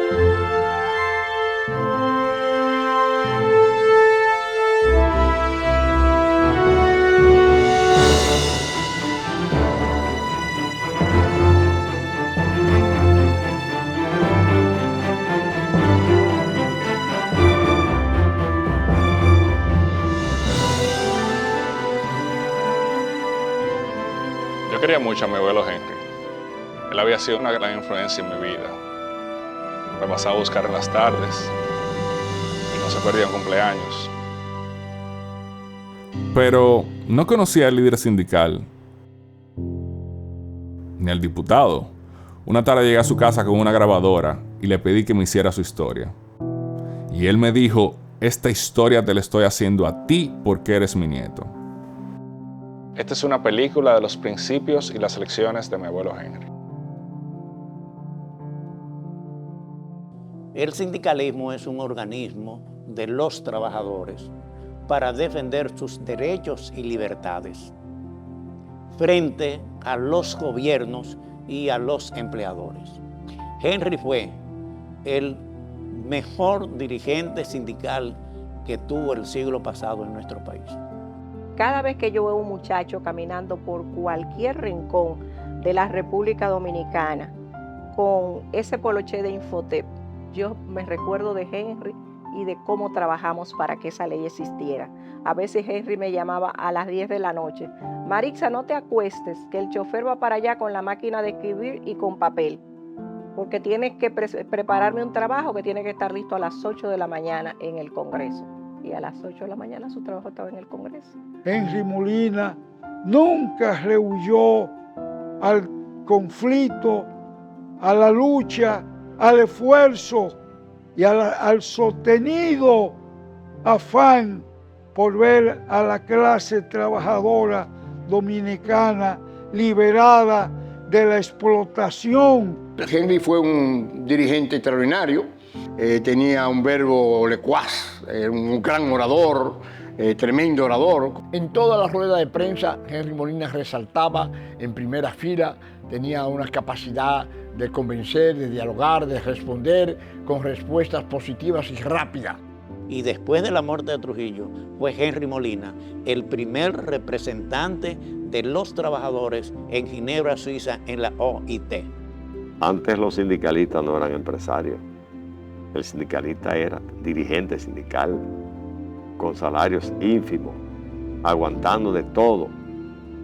Yo quería mucho a mi abuelo Henry. Él había sido una gran influencia en mi vida. Me pasaba a buscar en las tardes y no se perdía un cumpleaños. Pero no conocía al líder sindical ni al diputado. Una tarde llegué a su casa con una grabadora y le pedí que me hiciera su historia. Y él me dijo: esta historia te la estoy haciendo a ti porque eres mi nieto. Esta es una película de los principios y las lecciones de mi abuelo Henry. El sindicalismo es un organismo de los trabajadores para defender sus derechos y libertades frente a los gobiernos y a los empleadores. Henry fue el mejor dirigente sindical que tuvo el siglo pasado en nuestro país. Cada vez que yo veo un muchacho caminando por cualquier rincón de la República Dominicana con ese poloché de Infotep, yo me recuerdo de Henry y de cómo trabajamos para que esa ley existiera. A veces Henry me llamaba a las 10 de la noche: Marixa, no te acuestes, que el chofer va para allá con la máquina de escribir y con papel, porque tienes que prepararme un trabajo que tiene que estar listo a las 8 de la mañana en el Congreso. Y a las 8 de la mañana su trabajo estaba en el Congreso. Henry Molina nunca rehuyó al conflicto, a la lucha, al esfuerzo y al sostenido afán por ver a la clase trabajadora dominicana liberada de la explotación. Henry fue un dirigente extraordinario. Tenía un verbo locuaz, un gran orador, tremendo orador. En toda la rueda de prensa, Henry Molina resaltaba en primera fila, tenía una capacidad de convencer, de dialogar, de responder con respuestas positivas y rápidas. Y después de la muerte de Trujillo, fue Henry Molina el primer representante de los trabajadores en Ginebra, Suiza, en la OIT. Antes los sindicalistas no eran empresarios. El sindicalista era dirigente sindical, con salarios ínfimos, aguantando de todo.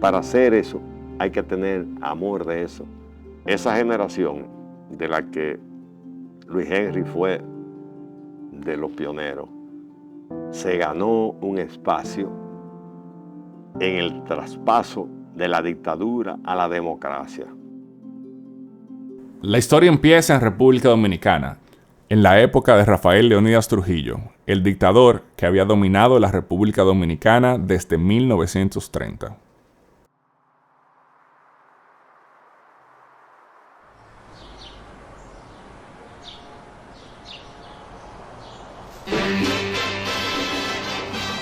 Para hacer eso hay que tener amor de eso. Esa generación de la que Luis Henry fue de los pioneros, se ganó un espacio en el traspaso de la dictadura a la democracia. La historia empieza en República Dominicana, en la época de Rafael Leónidas Trujillo, el dictador que había dominado la República Dominicana desde 1930.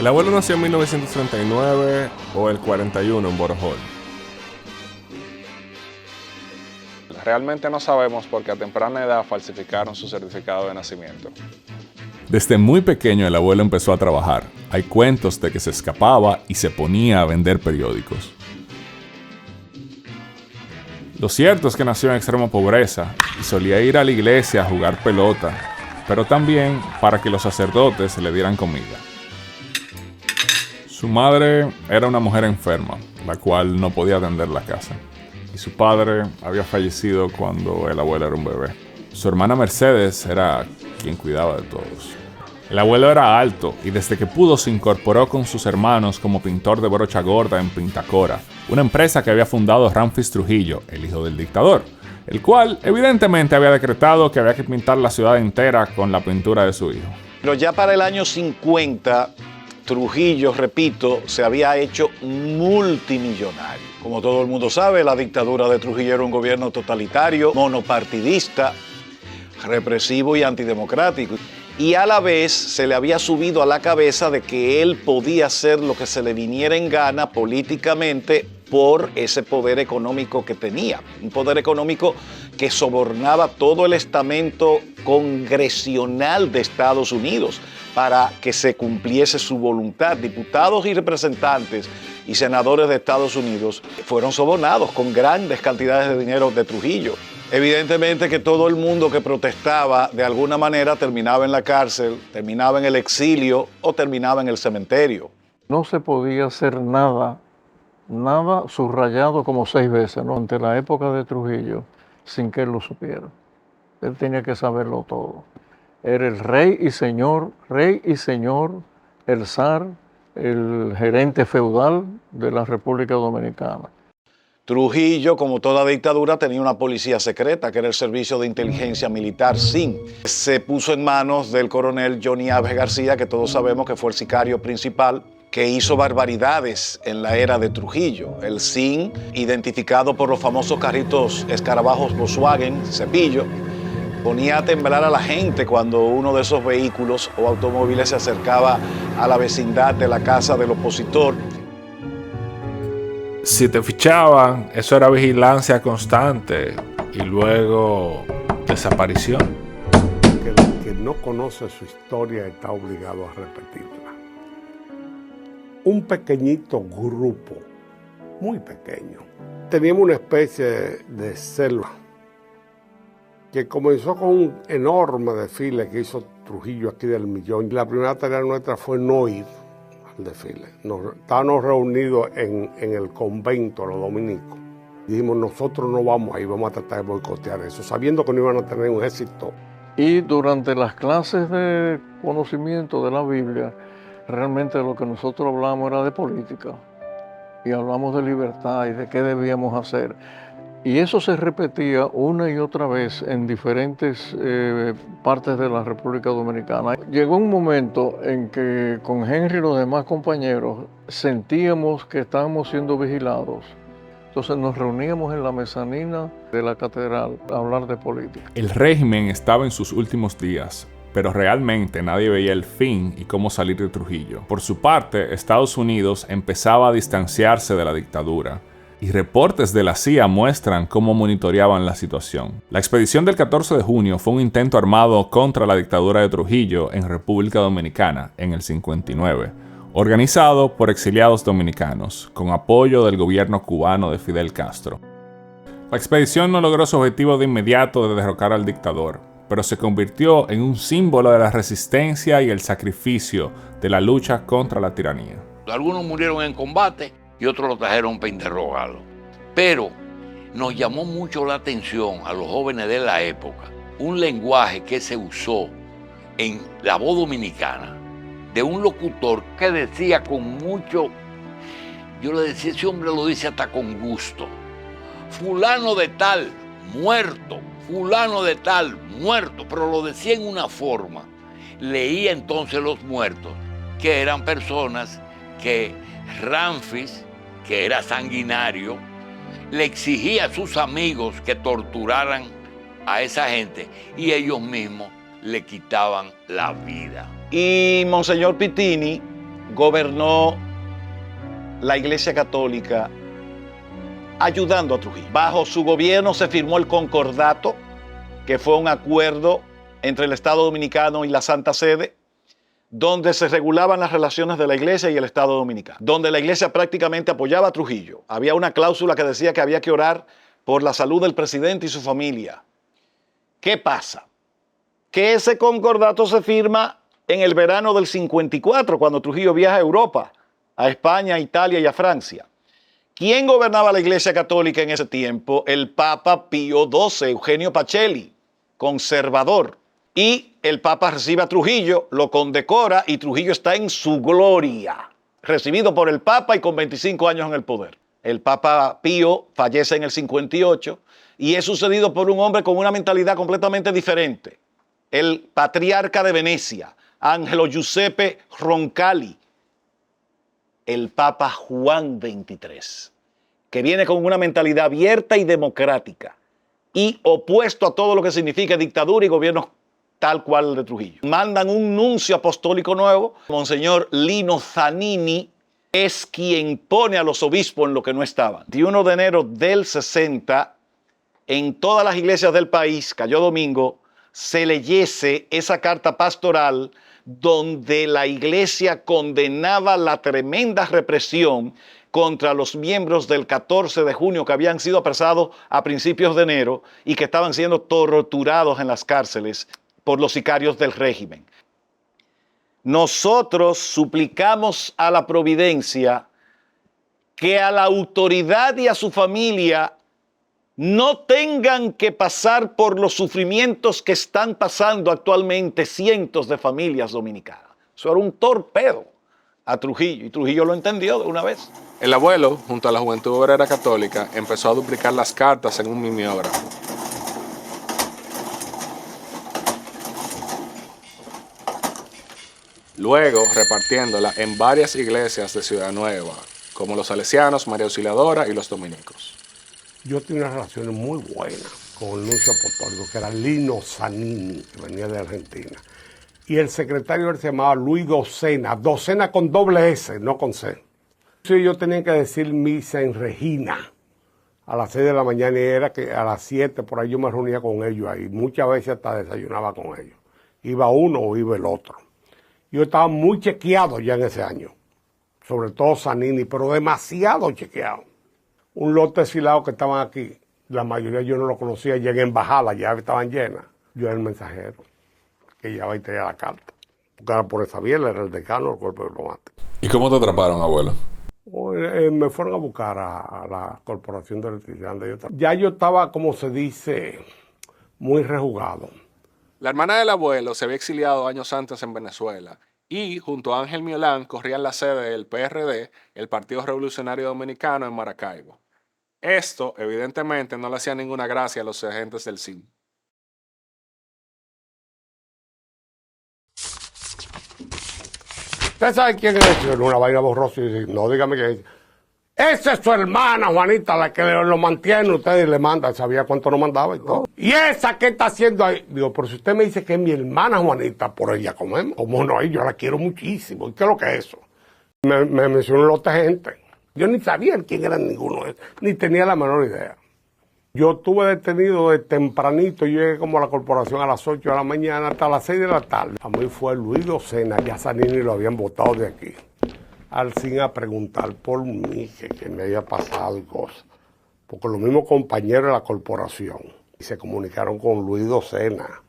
El abuelo nació en 1939 o el 41 en Borojol. Realmente no sabemos porque a temprana edad falsificaron su certificado de nacimiento. Desde muy pequeño el abuelo empezó a trabajar. Hay cuentos de que se escapaba y se ponía a vender periódicos. Lo cierto es que nació en extrema pobreza y solía ir a la iglesia a jugar pelota, pero también para que los sacerdotes le dieran comida. Su madre era una mujer enferma, la cual no podía atender la casa. Y su padre había fallecido cuando el abuelo era un bebé. Su hermana Mercedes era quien cuidaba de todos. El abuelo era alto y desde que pudo se incorporó con sus hermanos como pintor de brocha gorda en Pintacora, una empresa que había fundado Ramfis Trujillo, el hijo del dictador, el cual evidentemente había decretado que había que pintar la ciudad entera con la pintura de su hijo. Pero ya para el año 50, Trujillo, repito, se había hecho multimillonario. Como todo el mundo sabe, la dictadura de Trujillo era un gobierno totalitario, monopartidista, represivo y antidemocrático. Y a la vez se le había subido a la cabeza de que él podía hacer lo que se le viniera en gana políticamente por ese poder económico que tenía, un poder económico que sobornaba todo el estamento congresional de Estados Unidos para que se cumpliese su voluntad. Diputados y representantes y senadores de Estados Unidos fueron sobornados con grandes cantidades de dinero de Trujillo. Evidentemente que todo el mundo que protestaba de alguna manera terminaba en la cárcel, terminaba en el exilio o terminaba en el cementerio. No se podía hacer nada subrayado como 6 veces, ¿no? Ante la época de Trujillo, sin que él lo supiera. Él tenía que saberlo todo. Era el rey y señor, el zar, el gerente feudal de la República Dominicana. Trujillo, como toda dictadura, tenía una policía secreta, que era el Servicio de Inteligencia Militar, SIN. Se puso en manos del coronel Johnny Aves García, que todos sabemos que fue el sicario principal, que hizo barbaridades en la era de Trujillo. El SIN, identificado por los famosos carritos escarabajos Volkswagen, Cepillo, ponía a temblar a la gente cuando uno de esos vehículos o automóviles se acercaba a la vecindad de la casa del opositor. Si te fichaban, eso era vigilancia constante y luego desaparición. El que no conoce su historia está obligado a repetirla. Un pequeñito grupo, muy pequeño, teníamos una especie de selva que comenzó con un enorme desfile que hizo Trujillo aquí del Millón. La primera tarea nuestra fue no ir al desfile. Estábamos reunidos en el convento, los dominicos. Dijimos, nosotros no vamos ahí, vamos a tratar de boicotear eso, sabiendo que no iban a tener un éxito. Y durante las clases de conocimiento de la Biblia, realmente lo que nosotros hablamos era de política. Y hablamos de libertad y de qué debíamos hacer. Y eso se repetía una y otra vez en diferentes partes de la República Dominicana. Llegó un momento en que con Henry y los demás compañeros sentíamos que estábamos siendo vigilados. Entonces nos reuníamos en la mezanina de la catedral a hablar de política. El régimen estaba en sus últimos días, pero realmente nadie veía el fin y cómo salir de Trujillo. Por su parte, Estados Unidos empezaba a distanciarse de la dictadura, y reportes de la CIA muestran cómo monitoreaban la situación. La expedición del 14 de junio fue un intento armado contra la dictadura de Trujillo en República Dominicana en el 59, organizado por exiliados dominicanos, con apoyo del gobierno cubano de Fidel Castro. La expedición no logró su objetivo de inmediato de derrocar al dictador, pero se convirtió en un símbolo de la resistencia y el sacrificio de la lucha contra la tiranía. Algunos murieron en combate y otros lo trajeron para interrogarlo. Pero nos llamó mucho la atención a los jóvenes de la época un lenguaje que se usó en la voz dominicana de un locutor que decía con mucho, yo le decía, ese hombre lo dice hasta con gusto, fulano de tal, muerto, fulano de tal, muerto, pero lo decía en una forma. Leía entonces los muertos, que eran personas que Ramfis, que era sanguinario, le exigía a sus amigos que torturaran a esa gente y ellos mismos le quitaban la vida. Y Monseñor Pittini gobernó la Iglesia Católica ayudando a Trujillo. Bajo su gobierno se firmó el Concordato, que fue un acuerdo entre el Estado Dominicano y la Santa Sede, donde se regulaban las relaciones de la Iglesia y el Estado Dominicano, donde la Iglesia prácticamente apoyaba a Trujillo. Había una cláusula que decía que había que orar por la salud del presidente y su familia. ¿Qué pasa? Que ese concordato se firma en el verano del 54, cuando Trujillo viaja a Europa, a España, a Italia y a Francia. ¿Quién gobernaba la Iglesia Católica en ese tiempo? El Papa Pío XII, Eugenio Pacelli, conservador. Y el Papa recibe a Trujillo, lo condecora y Trujillo está en su gloria, recibido por el Papa y con 25 años en el poder. El Papa Pío fallece en el 58 y es sucedido por un hombre con una mentalidad completamente diferente. El patriarca de Venecia, Angelo Giuseppe Roncalli, el Papa Juan XXIII, que viene con una mentalidad abierta y democrática y opuesto a todo lo que significa dictadura y gobiernos tal cual el de Trujillo. Mandan un nuncio apostólico nuevo, Monseñor Lino Zanini, es quien pone a los obispos en lo que no estaban. 21 de enero del 60, en todas las iglesias del país, cayó domingo, se leyese esa carta pastoral donde la iglesia condenaba la tremenda represión contra los miembros del 14 de junio que habían sido apresados a principios de enero y que estaban siendo torturados en las cárceles por los sicarios del régimen. Nosotros suplicamos a la providencia que a la autoridad y a su familia no tengan que pasar por los sufrimientos que están pasando actualmente cientos de familias dominicanas. Eso era un torpedo a Trujillo, y Trujillo lo entendió de una vez. El abuelo, junto a la Juventud Obrera Católica, empezó a duplicar las cartas en un mimeógrafo. Luego repartiéndola en varias iglesias de Ciudad Nueva, como los salesianos, María Auxiliadora y los dominicos. Yo tenía unas relaciones muy buenas con el nuncio apostólico, que era Lino Zanini, que venía de Argentina. Y el secretario él se llamaba Luis Docena, Docena con doble S, no con C. Sí, yo tenía que decir misa en Regina a las 6 de la mañana y era que a las 7 por ahí yo me reunía con ellos ahí. Muchas veces hasta desayunaba con ellos. Iba uno o iba el otro. Yo estaba muy chequeado ya en ese año, sobre todo Zanini, pero demasiado chequeado. Un lote de filados que estaban aquí, la mayoría yo no lo conocía, ya en embajada, ya estaban llenas. Yo era el mensajero, que llevaba y traía la carta. Porque era por esa vía, era el decano del cuerpo diplomático. ¿Y cómo te atraparon, abuelo? Me fueron a buscar a la Corporación de Electricidad. Ya yo estaba, como se dice, muy rejugado. La hermana del abuelo se había exiliado años antes en Venezuela y junto a Ángel Miolán corrían la sede del PRD, el Partido Revolucionario Dominicano, en Maracaibo. Esto, evidentemente, no le hacía ninguna gracia a los agentes del CIN. ¿Usted sabe quién es? Una vaina borrosa y dice, no, dígame quién es. Esa es su hermana, Juanita, la que lo mantiene usted y le manda. Sabía cuánto nos mandaba y todo. ¿Y esa qué está haciendo ahí? Digo, pero si usted me dice que es mi hermana Juanita, por ella comemos. ¿Cómo no? Yo la quiero muchísimo. ¿Y qué es lo que es eso? Me mencionó un lote de gente. Yo ni sabía quién era ninguno de ellos, ni tenía la menor idea. Yo estuve detenido de tempranito, yo llegué como a la corporación a las 8 de la mañana hasta las 6 de la tarde. A mí fue Luis Docena, ya Zanini lo habían votado de aquí. Al CIN a preguntar por mí, que me había pasado y cosas. Porque los mismos compañeros de la corporación se comunicaron con Luis Docena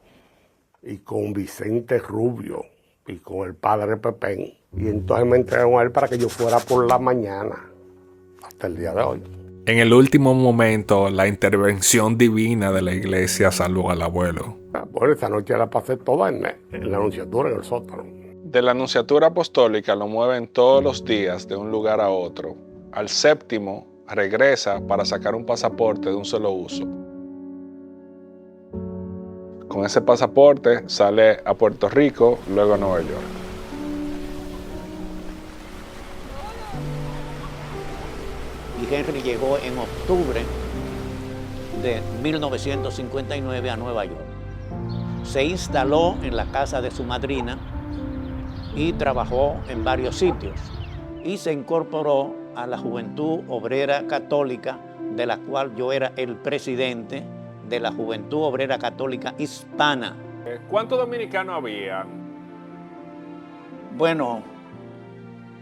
y con Vicente Rubio y con el padre Pepén. Y entonces me entregaron a él para que yo fuera por la mañana, hasta el día de hoy. En el último momento, la intervención divina de la iglesia salvó al abuelo. Bueno, esa noche la pasé toda en la anunciatura, en el sótano. De la anunciatura apostólica lo mueven todos los días de un lugar a otro. Al séptimo regresa para sacar un pasaporte de un solo uso. Con ese pasaporte sale a Puerto Rico, luego a Nueva York. Y Henry llegó en octubre de 1959 a Nueva York. Se instaló en la casa de su madrina y trabajó en varios sitios. Y se incorporó a la Juventud Obrera Católica, de la cual yo era el presidente de la Juventud Obrera Católica Hispana. ¿Cuántos dominicanos había? Bueno,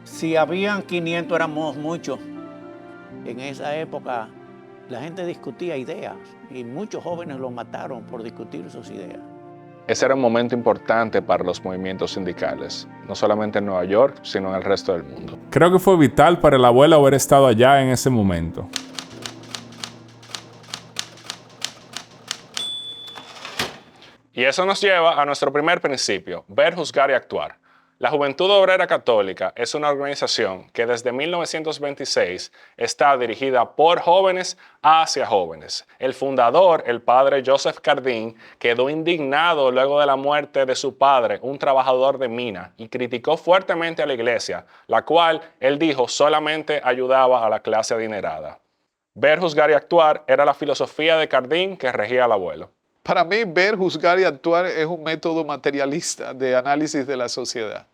si habían 500 éramos muchos. En esa época la gente discutía ideas y muchos jóvenes lo mataron por discutir sus ideas. Ese era un momento importante para los movimientos sindicales, no solamente en Nueva York, sino en el resto del mundo. Creo que fue vital para el abuelo haber estado allá en ese momento. Y eso nos lleva a nuestro primer principio, ver, juzgar y actuar. La Juventud Obrera Católica es una organización que desde 1926 está dirigida por jóvenes hacia jóvenes. El fundador, el padre Joseph Cardín, quedó indignado luego de la muerte de su padre, un trabajador de mina, y criticó fuertemente a la iglesia, la cual, él dijo, solamente ayudaba a la clase adinerada. Ver, juzgar y actuar era la filosofía de Cardín que regía al abuelo. Para mí, ver, juzgar y actuar es un método materialista de análisis de la sociedad,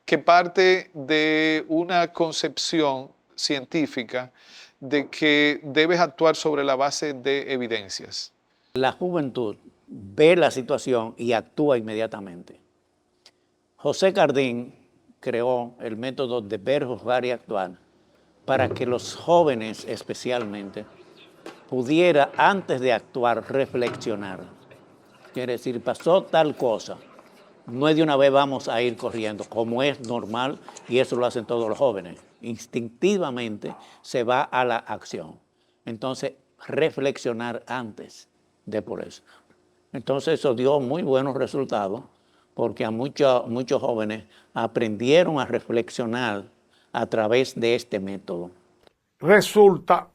que parte de una concepción científica de que debes actuar sobre la base de evidencias. La juventud ve la situación y actúa inmediatamente. José Cardín creó el método de ver, juzgar y actuar para que los jóvenes especialmente pudiera antes de actuar reflexionar. Quiere decir, pasó tal cosa, no es de una vez vamos a ir corriendo, como es normal, y eso lo hacen todos los jóvenes. Instintivamente se va a la acción. Entonces, reflexionar antes de por eso. Entonces, eso dio muy buenos resultados, porque a muchos jóvenes aprendieron a reflexionar a través de este método. Resulta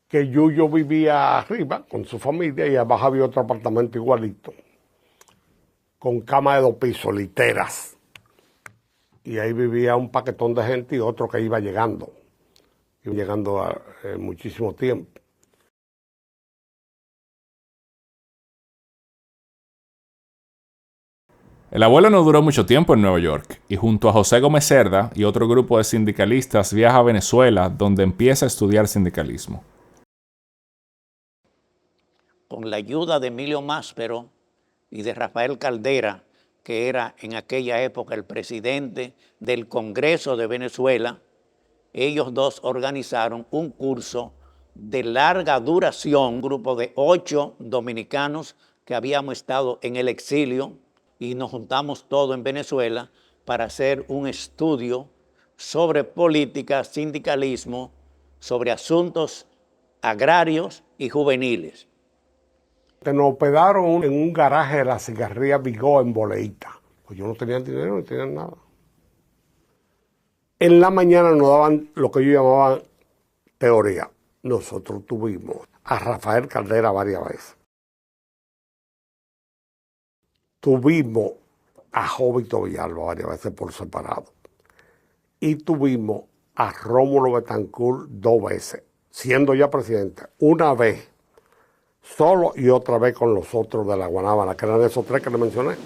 que Yuyo vivía arriba con su familia y abajo había otro apartamento igualito, con cama de 2 pisos, literas. Y ahí vivía un paquetón de gente y otro que iba llegando muchísimo tiempo. El abuelo no duró mucho tiempo en Nueva York y junto a José Gómez Cerda y otro grupo de sindicalistas viaja a Venezuela, donde empieza a estudiar sindicalismo. Con la ayuda de Emilio Máspero y de Rafael Caldera, que era en aquella época el presidente del Congreso de Venezuela, ellos dos organizaron un curso de larga duración, un grupo de 8 dominicanos que habíamos estado en el exilio, y nos juntamos todos en Venezuela para hacer un estudio sobre política, sindicalismo, sobre asuntos agrarios y juveniles. Nos hospedaron en un garaje de la cigarría Vigó en Boleita. Pues yo no tenía dinero, no tenía nada. En la mañana nos daban lo que ellos llamaban teoría. Nosotros tuvimos a Rafael Caldera varias veces. Tuvimos a Jovito Villalba varias veces por separado. Y tuvimos a Rómulo Betancourt 2 veces, siendo ya presidente. Una vez solo y otra vez con los otros de la Guanábana, que eran esos 3 que le mencioné.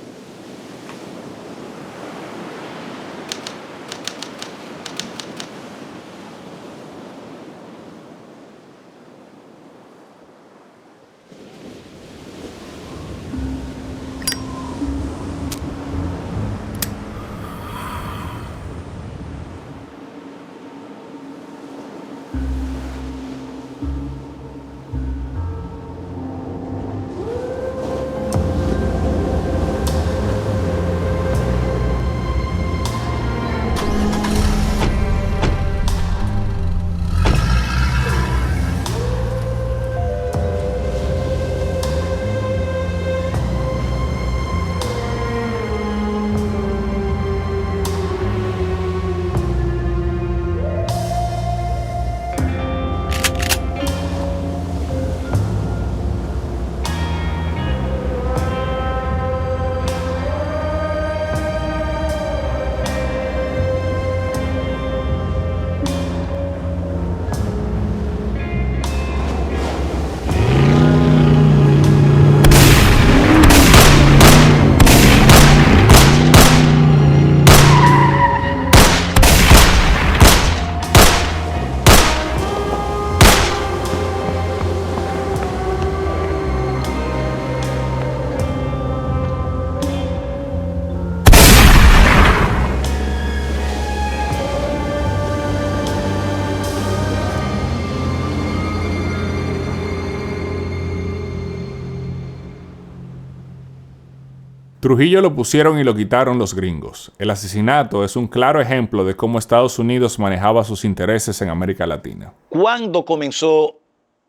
Trujillo lo pusieron y lo quitaron los gringos. El asesinato es un claro ejemplo de cómo Estados Unidos manejaba sus intereses en América Latina. ¿Cuándo comenzó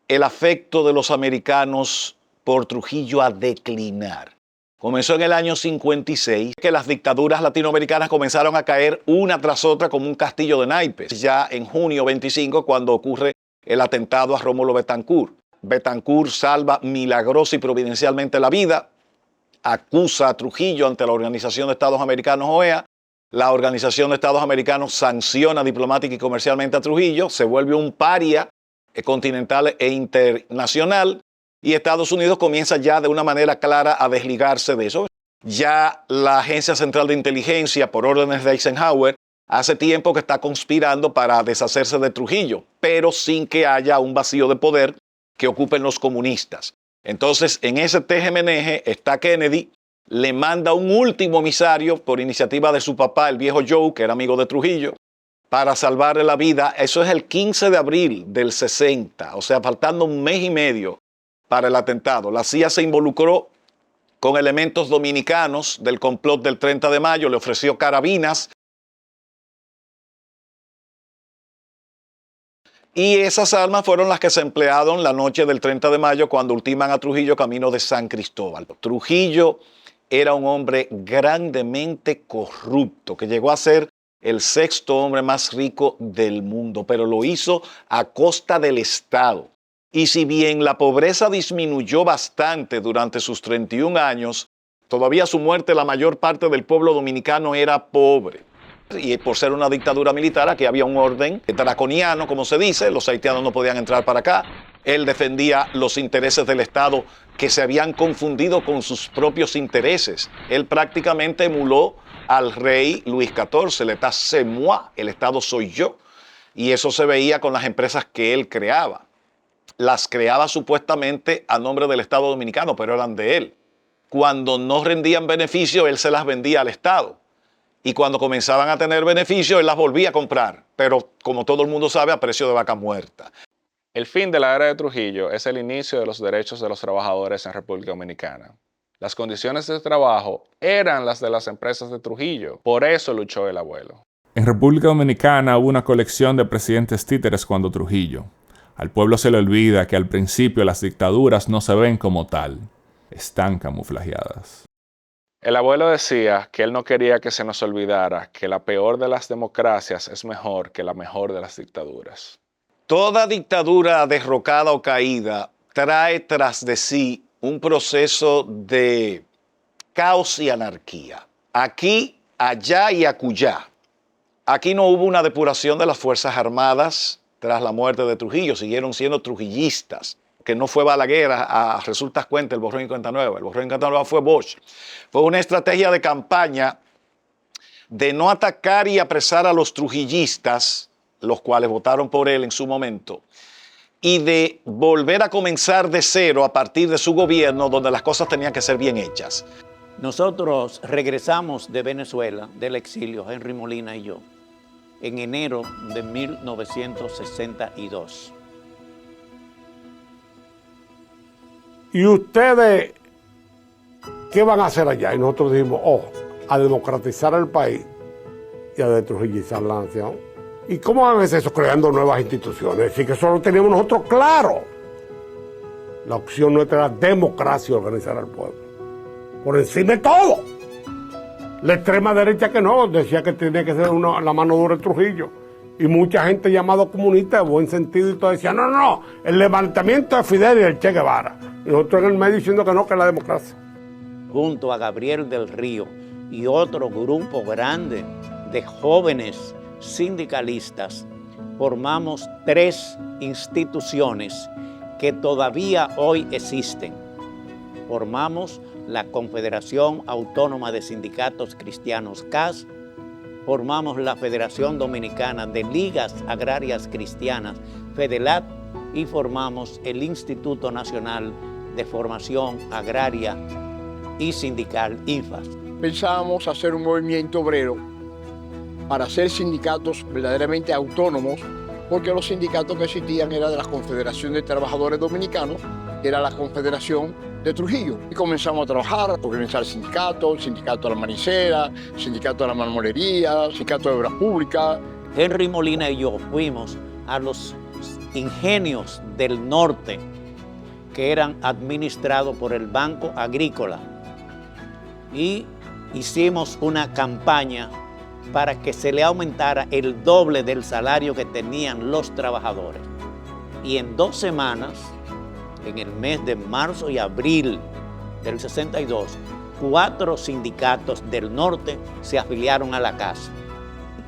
el afecto de los americanos por Trujillo a declinar? Comenzó en el año 56, que las dictaduras latinoamericanas comenzaron a caer una tras otra como un castillo de naipes. Ya en junio 25, cuando ocurre el atentado a Rómulo Betancourt. Betancourt salva milagrosa y providencialmente la vida, acusa a Trujillo ante la Organización de Estados Americanos, OEA. La Organización de Estados Americanos sanciona diplomática y comercialmente a Trujillo, se vuelve un paria continental e internacional, y Estados Unidos comienza ya de una manera clara a desligarse de eso. Ya la Agencia Central de Inteligencia, por órdenes de Eisenhower, hace tiempo que está conspirando para deshacerse de Trujillo, pero sin que haya un vacío de poder que ocupen los comunistas. Entonces, en ese teje-meneje está Kennedy, le manda un último emisario por iniciativa de su papá, el viejo Joe, que era amigo de Trujillo, para salvarle la vida. Eso es el 15 de abril del 60, o sea, faltando un mes y medio para el atentado. La CIA se involucró con elementos dominicanos del complot del 30 de mayo, le ofreció carabinas. Y esas armas fueron las que se emplearon la noche del 30 de mayo cuando ultiman a Trujillo camino de San Cristóbal. Trujillo era un hombre grandemente corrupto que llegó a ser el 6º hombre más rico del mundo, pero lo hizo a costa del Estado. Y si bien la pobreza disminuyó bastante durante sus 31 años, todavía a su muerte la mayor parte del pueblo dominicano era pobre. Y por ser una dictadura militar, aquí había un orden draconiano, como se dice, los haitianos no podían entrar para acá. Él defendía los intereses del Estado que se habían confundido con sus propios intereses. Él prácticamente emuló al rey Luis XIV, l'État c'est moi, el Estado soy yo. Y eso se veía con las empresas que él creaba. Las creaba supuestamente a nombre del Estado dominicano, pero eran de él. Cuando no rendían beneficio, él se las vendía al Estado. Y cuando comenzaban a tener beneficio, él las volvía a comprar, pero como todo el mundo sabe, a precio de vaca muerta. El fin de la era de Trujillo es el inicio de los derechos de los trabajadores en República Dominicana. Las condiciones de trabajo eran las de las empresas de Trujillo, por eso luchó el abuelo. En República Dominicana hubo una colección de presidentes títeres cuando Trujillo. Al pueblo se le olvida que al principio las dictaduras no se ven como tal, están camuflajeadas. El abuelo decía que él no quería que se nos olvidara que la peor de las democracias es mejor que la mejor de las dictaduras. Toda dictadura derrocada o caída trae tras de sí un proceso de caos y anarquía. Aquí, allá y acullá. Aquí no hubo una depuración de las Fuerzas Armadas tras la muerte de Trujillo, siguieron siendo trujillistas. Que no fue Balaguer a resultas cuentas el borrón y cuenta nueva. El borrón y cuenta nueva fue Bosch. Fue una estrategia de campaña de no atacar y apresar a los trujillistas, los cuales votaron por él en su momento, y de volver a comenzar de cero a partir de su gobierno, donde las cosas tenían que ser bien hechas. Nosotros regresamos de Venezuela, del exilio, Henry Molina y yo, en enero de 1962. ¿Y ustedes qué van a hacer allá? Y nosotros dijimos, a democratizar el país y a destrujillizar la nación. ¿Y cómo van a hacer eso? Creando nuevas instituciones. Así que eso lo teníamos nosotros claro. La opción nuestra era democracia, organizar al pueblo. Por encima de todo. La extrema derecha que no, decía que tenía que ser la mano dura de Trujillo. Y mucha gente llamada comunista de buen sentido y todo decía, no, el levantamiento de Fidel y el Che Guevara. Y nosotros en el medio diciendo que no, que es la democracia. Junto a Gabriel del Río y otro grupo grande de jóvenes sindicalistas, formamos 3 instituciones que todavía hoy existen. Formamos la Confederación Autónoma de Sindicatos Cristianos, CAS, formamos la Federación Dominicana de Ligas Agrarias Cristianas, FEDELAT, y formamos el Instituto Nacional de Formación Agraria y Sindical, INFAS. Pensábamos hacer un movimiento obrero para hacer sindicatos verdaderamente autónomos, porque los sindicatos que existían eran de la Confederación de Trabajadores Dominicanos, que era la Confederación de Trujillo. Y comenzamos a trabajar, a organizar sindicatos, sindicato de la manicera, sindicato de la marmolería, sindicato de obras públicas. Henry Molina y yo fuimos a los ingenios del norte que eran administrados por el Banco Agrícola y hicimos una campaña para que se le aumentara el doble del salario que tenían los trabajadores. Y en 2 semanas, en el mes de marzo y abril del 62, 4 sindicatos del norte se afiliaron a la CAS.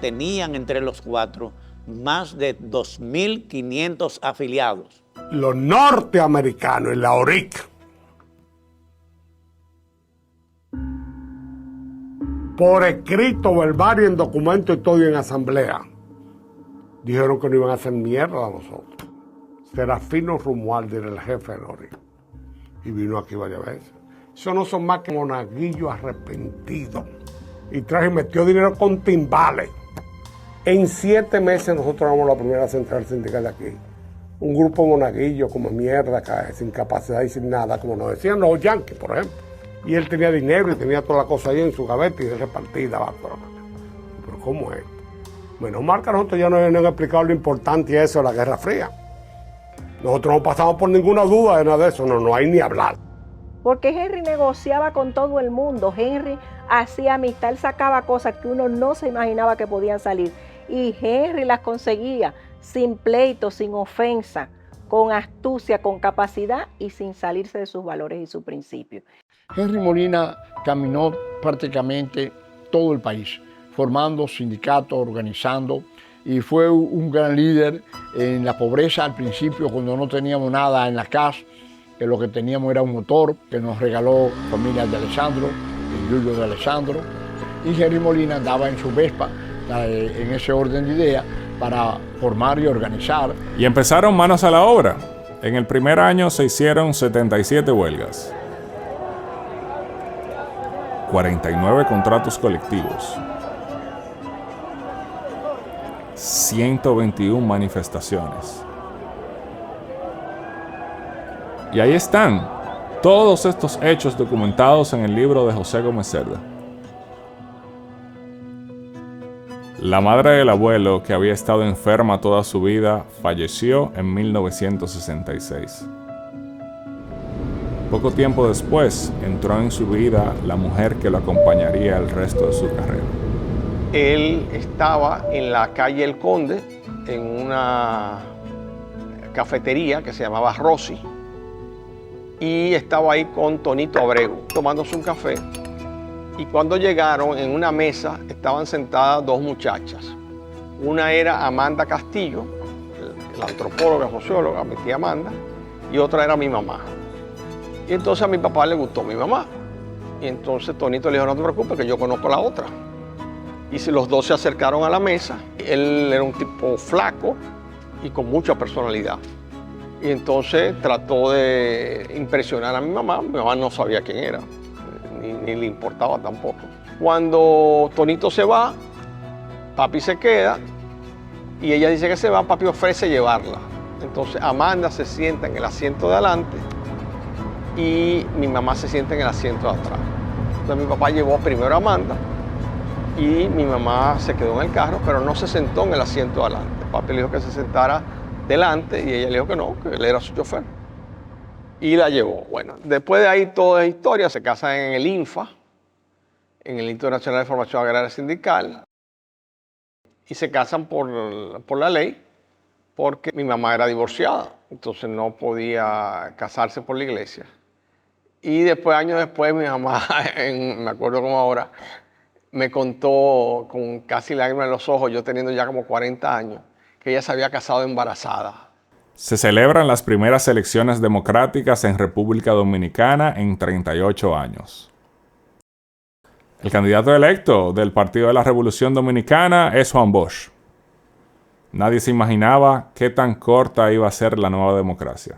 Tenían entre los 4 más de 2.500 afiliados. Los norteamericanos en la ORIC por escrito, verbal y en documento y todo y en asamblea. Dijeron que no iban a hacer mierda a nosotros. Serafino Romualdo era el jefe de Nori. Y vino aquí varias veces. Eso no son más que monaguillos arrepentidos. Y traje y metió dinero con timbales. En 7 meses nosotros éramos la primera central sindical de aquí. Un grupo monaguillo como mierda, sin capacidad y sin nada, como nos decían los yanquis, por ejemplo. Y él tenía dinero y tenía toda la cosa ahí en su gaveta y él repartía y daba todo. Pero ¿cómo es? Menos mal que nosotros ya no han explicado lo importante eso de la Guerra Fría. Nosotros no pasamos por ninguna duda de nada de eso, no hay ni hablar. Porque Henry negociaba con todo el mundo, Henry hacía amistad, él sacaba cosas que uno no se imaginaba que podían salir. Y Henry las conseguía sin pleito, sin ofensa, con astucia, con capacidad y sin salirse de sus valores y sus principios. Henry Molina caminó prácticamente todo el país, formando sindicatos, organizando, y fue un gran líder en la pobreza al principio, cuando no teníamos nada en la casa, que lo que teníamos era un motor que nos regaló familia de Alessandro, el Yuyo de Alessandro, y Henry Molina andaba en su Vespa, en ese orden de ideas, para formar y organizar. Y empezaron manos a la obra. En el primer año se hicieron 77 huelgas, 49 contratos colectivos, 121 manifestaciones. Y ahí están todos estos hechos documentados en el libro de José Gómez Cerda. La madre del abuelo, que había estado enferma toda su vida, falleció en 1966. Poco tiempo después, entró en su vida la mujer que lo acompañaría el resto de su carrera. Él estaba en la calle El Conde, en una cafetería que se llamaba Rossi, y estaba ahí con Tonito Abreu, tomándose un café. Y cuando llegaron, en una mesa estaban sentadas 2 muchachas. Una era Amanda Castillo, la antropóloga, socióloga, mi tía Amanda, y otra era mi mamá. Y entonces a mi papá le gustó mi mamá. Y entonces Tonito le dijo, no te preocupes, que yo conozco a la otra. Y si los dos se acercaron a la mesa, él era un tipo flaco y con mucha personalidad. Y entonces trató de impresionar a mi mamá no sabía quién era. Ni le importaba tampoco. Cuando Tonito se va, papi se queda y ella dice que se va, papi ofrece llevarla. Entonces Amanda se sienta en el asiento de adelante y mi mamá se sienta en el asiento de atrás. Entonces mi papá llevó primero a Amanda y mi mamá se quedó en el carro, pero no se sentó en el asiento de adelante. Papi le dijo que se sentara delante y ella le dijo que no, que él era su chofer. Y la llevó. Bueno, después de ahí toda es historia. Se casan en el INFA, en el Instituto Nacional de Formación Agraria Sindical, y se casan por la ley, porque mi mamá era divorciada, entonces no podía casarse por la iglesia. Y después, años después, mi mamá, me acuerdo como ahora, me contó con casi lágrimas en los ojos, yo teniendo ya como 40 años, que ella se había casado embarazada. Se celebran las primeras elecciones democráticas en República Dominicana en 38 años. El candidato electo del Partido de la Revolución Dominicana es Juan Bosch. Nadie se imaginaba qué tan corta iba a ser la nueva democracia.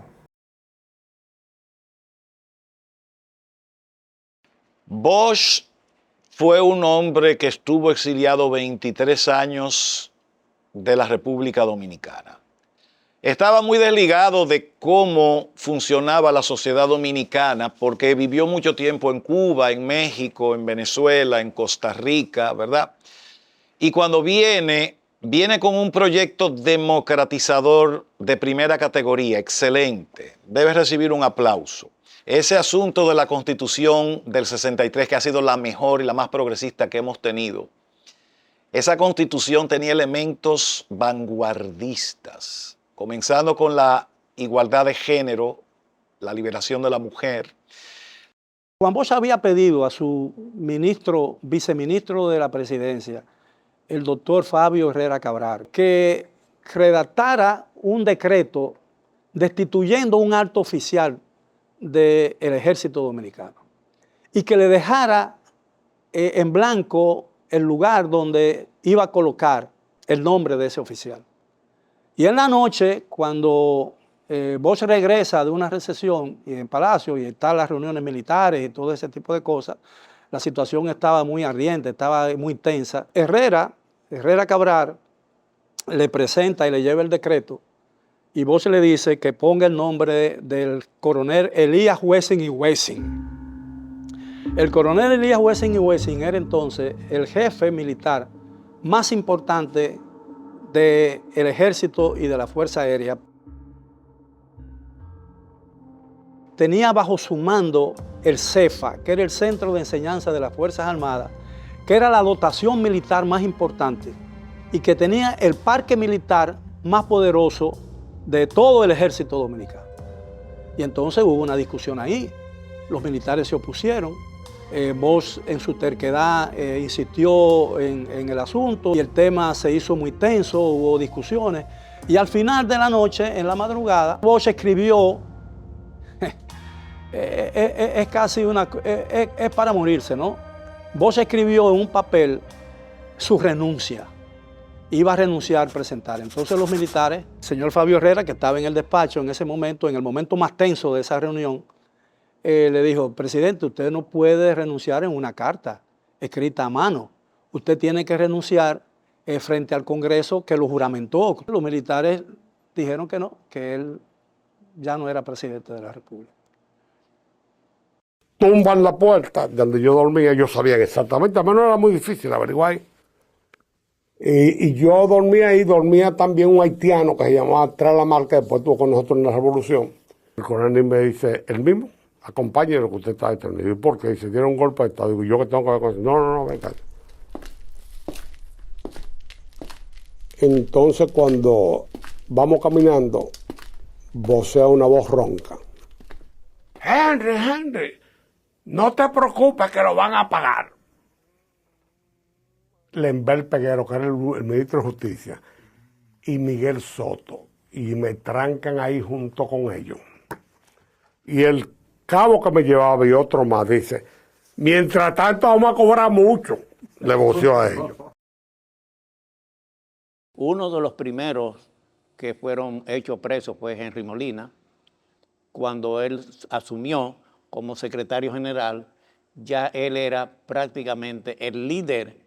Bosch fue un hombre que estuvo exiliado 23 años de la República Dominicana. Estaba muy desligado de cómo funcionaba la sociedad dominicana porque vivió mucho tiempo en Cuba, en México, en Venezuela, en Costa Rica, ¿verdad? Y cuando viene con un proyecto democratizador de primera categoría, excelente. Debe recibir un aplauso. Ese asunto de la Constitución del 63, que ha sido la mejor y la más progresista que hemos tenido, esa Constitución tenía elementos vanguardistas, comenzando con la igualdad de género, la liberación de la mujer. Juan Bosch había pedido a su viceministro de la presidencia, el doctor Fabio Herrera Cabral, que redactara un decreto destituyendo un alto oficial del ejército dominicano y que le dejara en blanco el lugar donde iba a colocar el nombre de ese oficial. Y en la noche, cuando Bosch regresa de una recesión y en Palacio y están las reuniones militares y todo ese tipo de cosas, la situación estaba muy ardiente, estaba muy tensa. Herrera Cabral le presenta y le lleva el decreto y Bosch le dice que ponga el nombre del coronel Elías Wessing y Wessing. El coronel Elías Wessing y Wessing era entonces el jefe militar más importante del ejército y de la Fuerza Aérea. Tenía bajo su mando el CEFA, que era el Centro de Enseñanza de las Fuerzas Armadas, que era la dotación militar más importante y que tenía el parque militar más poderoso de todo el ejército dominicano. Y entonces hubo una discusión ahí, los militares se opusieron, Bosch en su terquedad insistió en el asunto y el tema se hizo muy tenso, hubo discusiones y al final de la noche, en la madrugada, Bosch escribió, es casi es para morirse, ¿no? Bosch escribió en un papel su renuncia, iba a renunciar, presentar. Entonces los militares, el señor Fabio Herrera, que estaba en el despacho en ese momento, en el momento más tenso de esa reunión, le dijo, presidente, usted no puede renunciar en una carta escrita a mano. Usted tiene que renunciar frente al Congreso que lo juramentó. Los militares dijeron que no, que él ya no era presidente de la República. Tumban la puerta donde yo dormía, ellos sabían exactamente, a mí no era muy difícil averiguar. Y yo dormía ahí, dormía también un haitiano que se llamaba Tralamarca, que después estuvo con nosotros en la Revolución. El coronel me dice, el mismo, acompáñeme lo que usted está detenido. ¿Y por qué? Se dieron un golpe de Estado. Digo, ¿yo que tengo que ver con eso? No, venga. Entonces cuando vamos caminando, vocea una voz ronca. Henry, no te preocupes que lo van a pagar. Lembel Peguero, que era el ministro de Justicia, y Miguel Soto, y me trancan ahí junto con ellos. Y el cabo que me llevaba y otro más dice, mientras tanto vamos a cobrar mucho, le voció a ellos. Uno de los primeros que fueron hechos presos fue Henry Molina. Cuando él asumió como secretario general, ya él era prácticamente el líder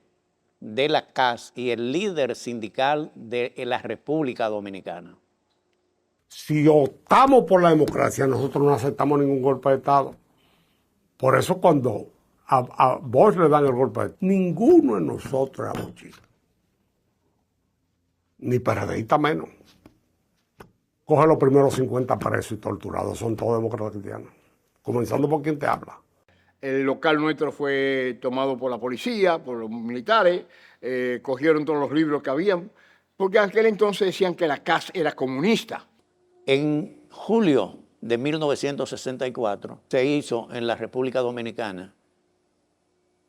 de la CAS y el líder sindical de la República Dominicana. Si optamos por la democracia, nosotros no aceptamos ningún golpe de Estado. Por eso cuando a Bosch le dan el golpe de Estado, ninguno de nosotros era bochista. Ni PRDista menos. Coge los primeros 50 presos y torturados, son todos demócratas cristianos. Comenzando por quien te habla. El local nuestro fue tomado por la policía, por los militares, cogieron todos los libros que habían, porque en aquel entonces decían que la CAS era comunista. En julio de 1964 se hizo en la República Dominicana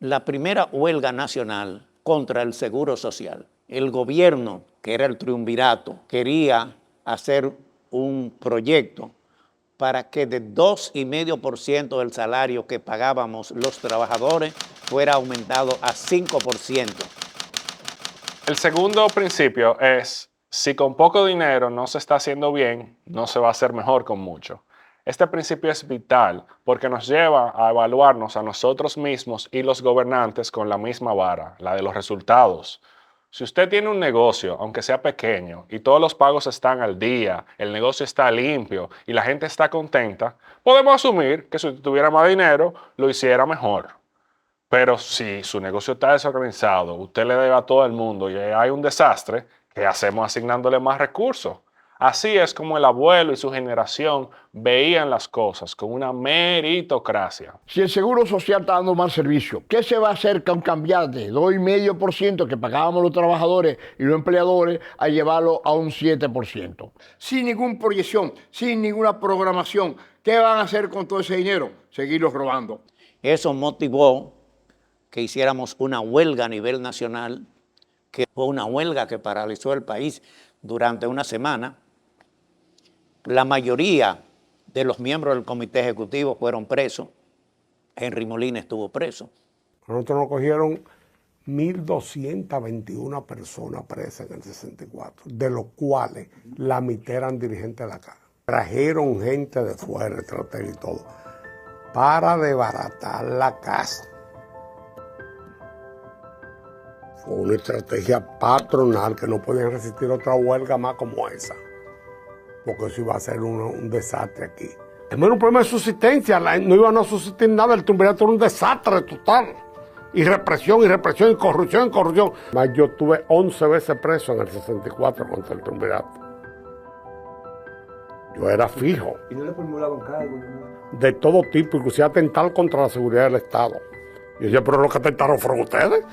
la primera huelga nacional contra el Seguro Social. El gobierno, que era el triunvirato, quería hacer un proyecto para que de 2,5% del salario que pagábamos los trabajadores fuera aumentado a 5%. El segundo principio es, si con poco dinero no se está haciendo bien, no se va a hacer mejor con mucho. Este principio es vital porque nos lleva a evaluarnos a nosotros mismos y los gobernantes con la misma vara, la de los resultados. Si usted tiene un negocio, aunque sea pequeño, y todos los pagos están al día, el negocio está limpio y la gente está contenta, podemos asumir que si usted tuviera más dinero, lo hiciera mejor. Pero si su negocio está desorganizado, usted le debe a todo el mundo y hay un desastre, ¿qué hacemos asignándole más recursos? Así es como el abuelo y su generación veían las cosas, con una meritocracia. Si el Seguro Social está dando mal servicio, ¿qué se va a hacer con cambiar de 2,5% que pagábamos los trabajadores y los empleadores a llevarlo a un 7%? Sin ninguna proyección, sin ninguna programación, ¿qué van a hacer con todo ese dinero? Seguirlos robando. Eso motivó que hiciéramos una huelga a nivel nacional, que fue una huelga que paralizó el país durante una semana. La mayoría de los miembros del comité ejecutivo fueron presos. Henry Molina estuvo preso. Nosotros nos cogieron 1.221 personas presas en el 64, de los cuales la mitad eran dirigentes de la casa. Trajeron gente de fuera, estrategia y todo, para desbaratar la casa. Fue una estrategia patronal que no podían resistir otra huelga más como esa, porque eso iba a ser un desastre aquí. No era un problema de subsistencia, no iban a subsistir nada, el triunvirato era un desastre total. Y represión, y corrupción, Mas yo estuve 11 veces preso en el 64 contra el triunvirato. Yo era fijo. ¿Y no le formulaban cargos? De todo tipo, inclusive atentar contra la seguridad del Estado. Y yo decía, pero los que atentaron fueron ustedes.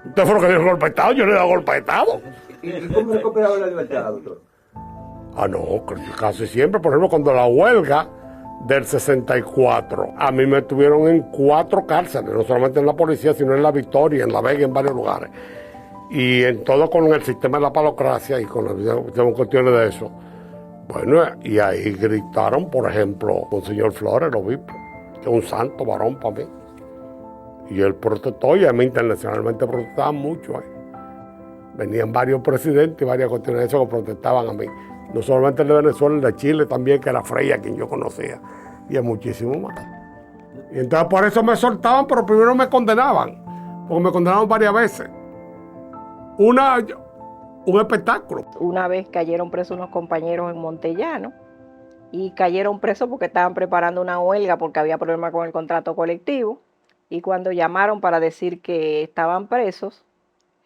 Ustedes fueron los que dieron golpe de Estado, yo no le he dado golpe de Estado. ¿Y cómo recuperaron la libertad, doctor? No, casi siempre. Por ejemplo, cuando la huelga del 64, a mí me tuvieron en 4 cárceles, no solamente en la policía, sino en La Victoria, en La Vega, en varios lugares. Y en todo con el sistema de la palocracia y con cuestiones de eso. Bueno, y ahí gritaron, por ejemplo, Monseñor Flores, el obispo, que es un santo varón para mí. Y él protestó, y a mí internacionalmente protestaban mucho. Venían varios presidentes y varias cuestiones de eso que protestaban a mí. No solamente el de Venezuela, el de Chile también, que era Frey, a quien yo conocía, y a muchísimo más. Y entonces por eso me soltaban, pero primero me condenaban, porque me condenaron varias veces. Un espectáculo. Una vez cayeron presos unos compañeros en Montellano, y cayeron presos porque estaban preparando una huelga porque había problemas con el contrato colectivo, y cuando llamaron para decir que estaban presos,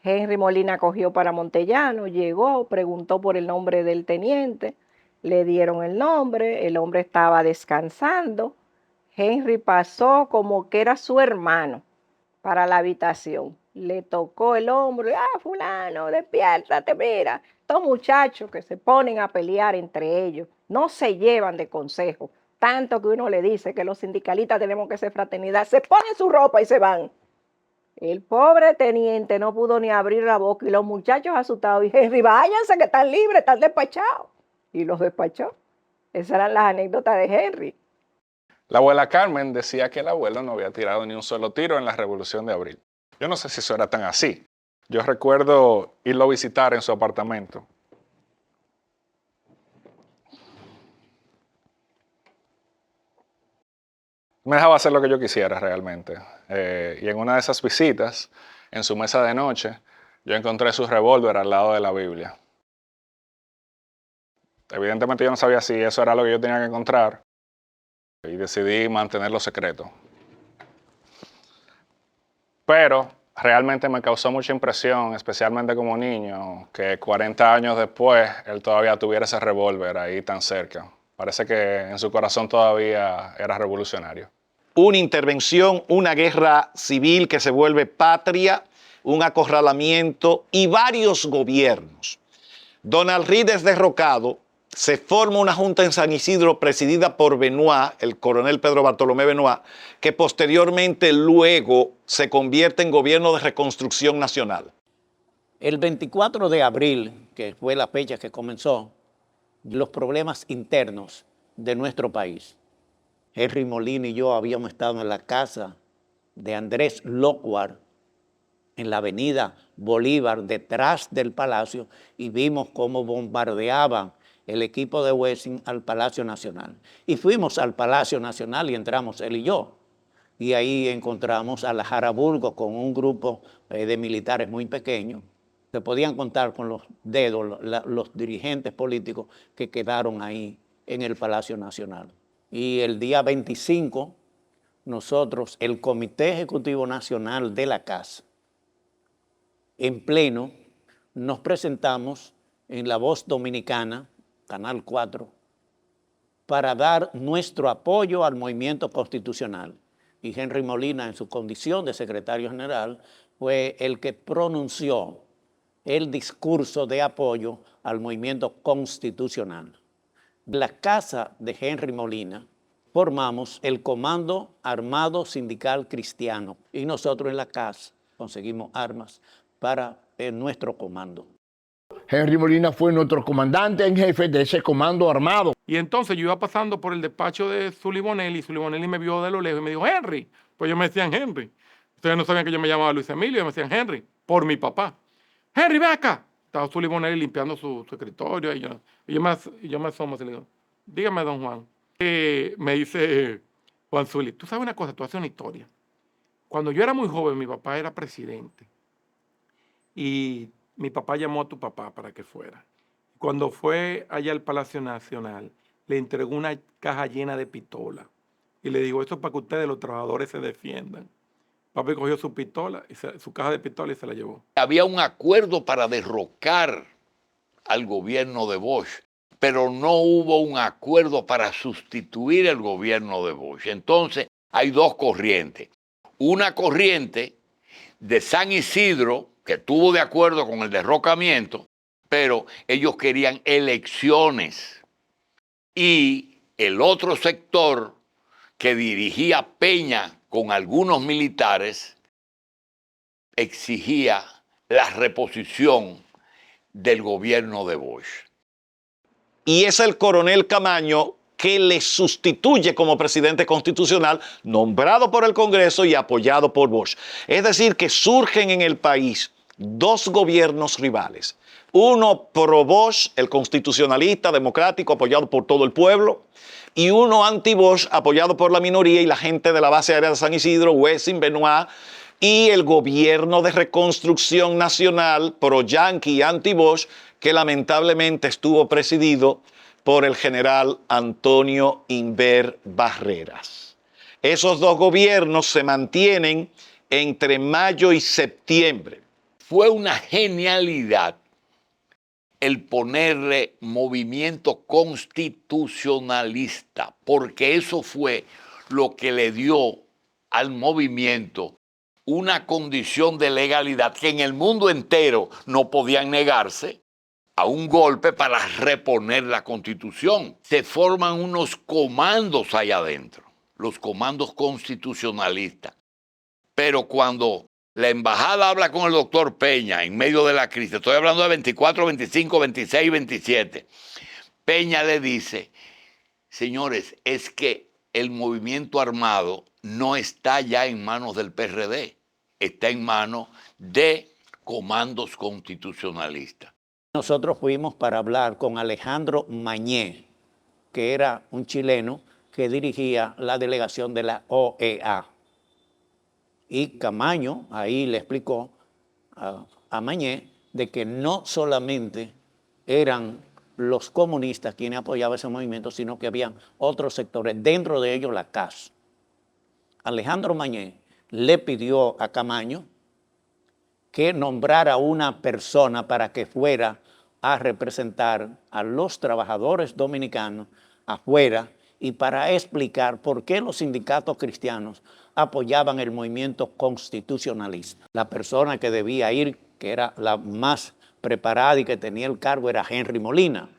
Henry Molina cogió para Montellano, llegó, preguntó por el nombre del teniente, le dieron el nombre, el hombre estaba descansando. Henry pasó como que era su hermano para la habitación. Le tocó el hombro, fulano, despiértate, mira. Estos muchachos que se ponen a pelear entre ellos, no se llevan de consejo. Tanto que uno le dice que los sindicalistas tenemos que ser fraternidad, se ponen su ropa y se van. El pobre teniente no pudo ni abrir la boca y los muchachos asustados dijeron, Henry, váyanse que están libres, están despachados. Y los despachó. Esas eran las anécdotas de Henry. La abuela Carmen decía que el abuelo no había tirado ni un solo tiro en la Revolución de Abril. Yo no sé si eso era tan así. Yo recuerdo irlo a visitar en su apartamento. Me dejaba hacer lo que yo quisiera realmente. Y en una de esas visitas, en su mesa de noche, yo encontré su revólver al lado de la Biblia. Evidentemente yo no sabía si eso era lo que yo tenía que encontrar y decidí mantenerlo secreto. Pero realmente me causó mucha impresión, especialmente como niño, que 40 años después él todavía tuviera ese revólver ahí tan cerca. Parece que en su corazón todavía era revolucionario. Una intervención, una guerra civil que se vuelve patria, un acorralamiento y varios gobiernos. Donald Reed es derrocado, se forma una junta en San Isidro presidida por Benoit, el coronel Pedro Bartolomé Benoit, que posteriormente luego se convierte en gobierno de reconstrucción nacional. El 24 de abril, que fue la fecha que comenzó, los problemas internos de nuestro país. Henry Molina y yo habíamos estado en la casa de Andrés Locuar, en la avenida Bolívar, detrás del Palacio, y vimos cómo bombardeaban el equipo de Wessing al Palacio Nacional. Y fuimos al Palacio Nacional y entramos él y yo. Y ahí encontramos a la Jaraburgo con un grupo de militares muy pequeños. Se podían contar con los dedos los dirigentes políticos que quedaron ahí en el Palacio Nacional. Y el día 25, nosotros, el Comité Ejecutivo Nacional de la Casa, en pleno, nos presentamos en La Voz Dominicana, Canal 4, para dar nuestro apoyo al movimiento constitucional. Y Henry Molina, en su condición de secretario general, fue el que pronunció el discurso de apoyo al movimiento constitucional. En la casa de Henry Molina formamos el Comando Armado Sindical Cristiano y nosotros en la casa conseguimos armas para nuestro comando. Henry Molina fue nuestro comandante en jefe de ese comando armado. Y entonces yo iba pasando por el despacho de Zully Bonelli y Zully Bonelli me vio de lo lejos y me dijo, Henry. Pues yo me decían Henry. Ustedes no sabían que yo me llamaba Luis Emilio, y me decían Henry, por mi papá. Henry, ven acá. Estaba Zully Bonelli limpiando su escritorio y yo me asomo y le digo, dígame, don Juan. Me dice Juan Zully, tú sabes una cosa, tú haces una historia. Cuando yo era muy joven, mi papá era presidente y mi papá llamó a tu papá para que fuera. Cuando fue allá al Palacio Nacional, le entregó una caja llena de pistola y le dijo, esto es para que ustedes, los trabajadores, se defiendan. Papi cogió su pistola, su caja de pistola y se la llevó. Había un acuerdo para derrocar al gobierno de Bosch, pero no hubo un acuerdo para sustituir el gobierno de Bosch. Entonces, hay dos corrientes. Una corriente de San Isidro, que estuvo de acuerdo con el derrocamiento, pero ellos querían elecciones. Y el otro sector que dirigía Peña con algunos militares exigía la reposición del gobierno de Bosch. Y es el coronel Camaño que le sustituye como presidente constitucional, nombrado por el Congreso y apoyado por Bosch. Es decir, que surgen en el país dos gobiernos rivales. Uno pro Bosch, el constitucionalista, democrático, apoyado por todo el pueblo, y uno anti-Bosch, apoyado por la minoría y la gente de la base aérea de San Isidro, Wessing, Benoit, y el gobierno de reconstrucción nacional pro-yanqui y anti-Bosch, que lamentablemente estuvo presidido por el general Antonio Inver Barreras. Esos dos gobiernos se mantienen entre mayo y septiembre. Fue una genialidad el ponerle movimiento constitucionalista, porque eso fue lo que le dio al movimiento una condición de legalidad que en el mundo entero no podían negarse a un golpe para reponer la Constitución. Se forman unos comandos allá adentro, los comandos constitucionalistas. Pero cuando la embajada habla con el doctor Peña en medio de la crisis, estoy hablando de 24, 25, 26, 27, Peña le dice, señores, es que el movimiento armado no está ya en manos del PRD, está en manos de comandos constitucionalistas. Nosotros fuimos para hablar con Alejandro Mañé, que era un chileno que dirigía la delegación de la OEA. Y Camaño ahí le explicó a Mañé de que no solamente eran los comunistas quienes apoyaban ese movimiento, sino que habían otros sectores, dentro de ellos la CAS. Alejandro Mañé le pidió a Camaño que nombrara una persona para que fuera a representar a los trabajadores dominicanos afuera y para explicar por qué los sindicatos cristianos apoyaban el movimiento constitucionalista. La persona que debía ir, que era la más preparada y que tenía el cargo, era Henry Molina.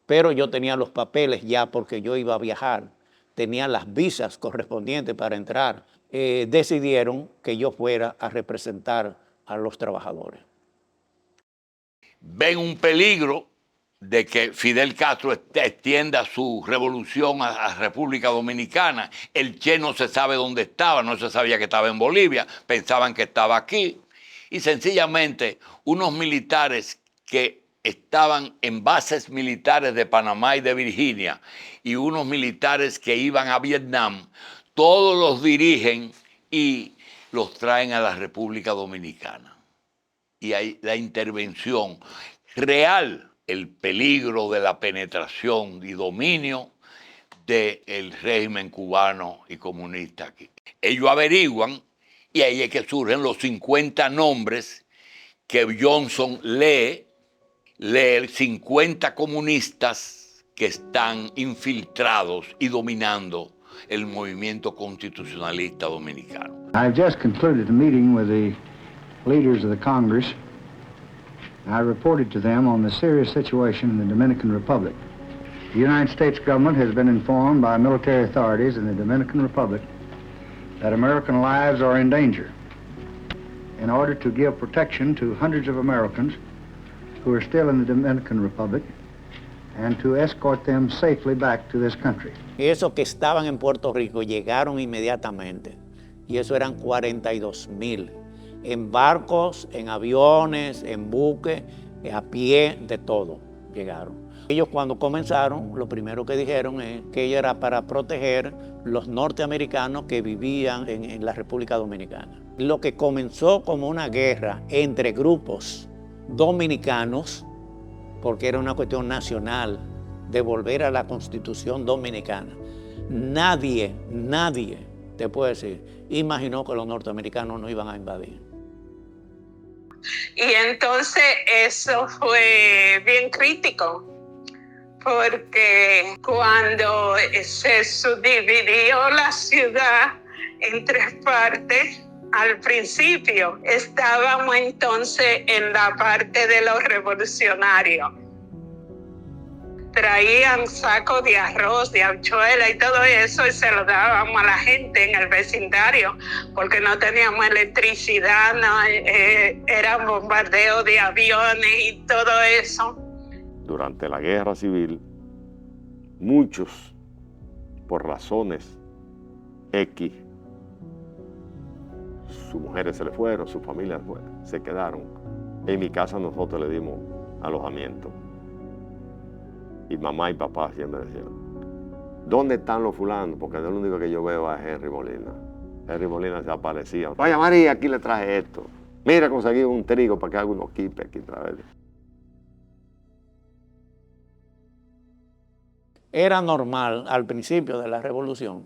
Pero yo tenía los papeles ya porque yo iba a viajar, tenía las visas correspondientes para entrar. Decidieron que yo fuera a representar a los trabajadores. Ven un peligro de que Fidel Castro extienda su revolución a República Dominicana. El Che no se sabe dónde estaba, no se sabía que estaba en Bolivia, pensaban que estaba aquí. Y sencillamente unos militares que estaban en bases militares de Panamá y de Virginia y unos militares que iban a Vietnam, todos los dirigen y los traen a la República Dominicana. Y hay la intervención real, el peligro de la penetración y dominio del régimen cubano y comunista aquí. Ellos averiguan y ahí es que surgen los 50 nombres que Johnson lee 50 comunistas que están infiltrados y dominando el movimiento constitucionalista dominicano. I've just concluded a meeting with the leaders of the Congress. I reported to them on the serious situation in the Dominican Republic. The United States government has been informed by military authorities in the Dominican Republic that American lives are in danger. In order to give protection to hundreds of Americans who are still in the Dominican Republic and to escort them safely back to this country. Esos que estaban en Puerto Rico llegaron inmediatamente y eso eran 42,000, en barcos, en aviones, en buques, a pie, de todo llegaron. Ellos cuando comenzaron, lo primero que dijeron es que ello era para proteger los norteamericanos que vivían en la República Dominicana. Lo que comenzó como una guerra entre grupos dominicanos, porque era una cuestión nacional, de volver a la Constitución Dominicana. Nadie te puede decir, imaginó que los norteamericanos no iban a invadir. Y entonces eso fue bien crítico, porque cuando se subdividió la ciudad en 3 partes, al principio estábamos entonces en la parte de los revolucionarios. Traían sacos de arroz, de habichuela y todo eso, y se lo dábamos a la gente en el vecindario, porque no teníamos electricidad, era bombardeo de aviones y todo eso. Durante la guerra civil, muchos, por razones X, sus mujeres se le fueron, sus familias se quedaron. En mi casa nosotros le dimos alojamiento. Y mamá y papá siempre decían, ¿dónde están los fulanos? Porque lo único que yo veo es Henry Molina. Henry Molina se aparecía. Vaya María, aquí le traje esto. Mira, conseguí un trigo para que haga unos quipes aquí otra vez. Era normal al principio de la revolución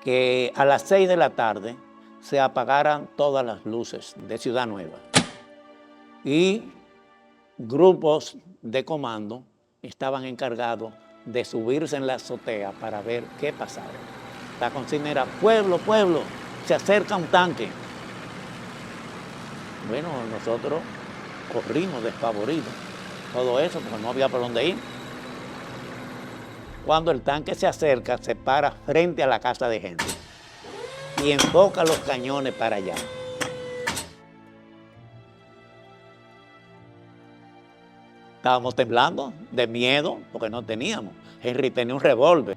que a las 6 de la tarde se apagaran todas las luces de Ciudad Nueva y grupos de comando estaban encargados de subirse en la azotea para ver qué pasaba. La consigna era, pueblo, pueblo, se acerca un tanque. Bueno, nosotros corrimos despavoridos, todo eso, porque no había por dónde ir. Cuando el tanque se acerca, se para frente a la casa de gente y enfoca los cañones para allá. Estábamos temblando de miedo porque no teníamos. Henry tenía un revólver.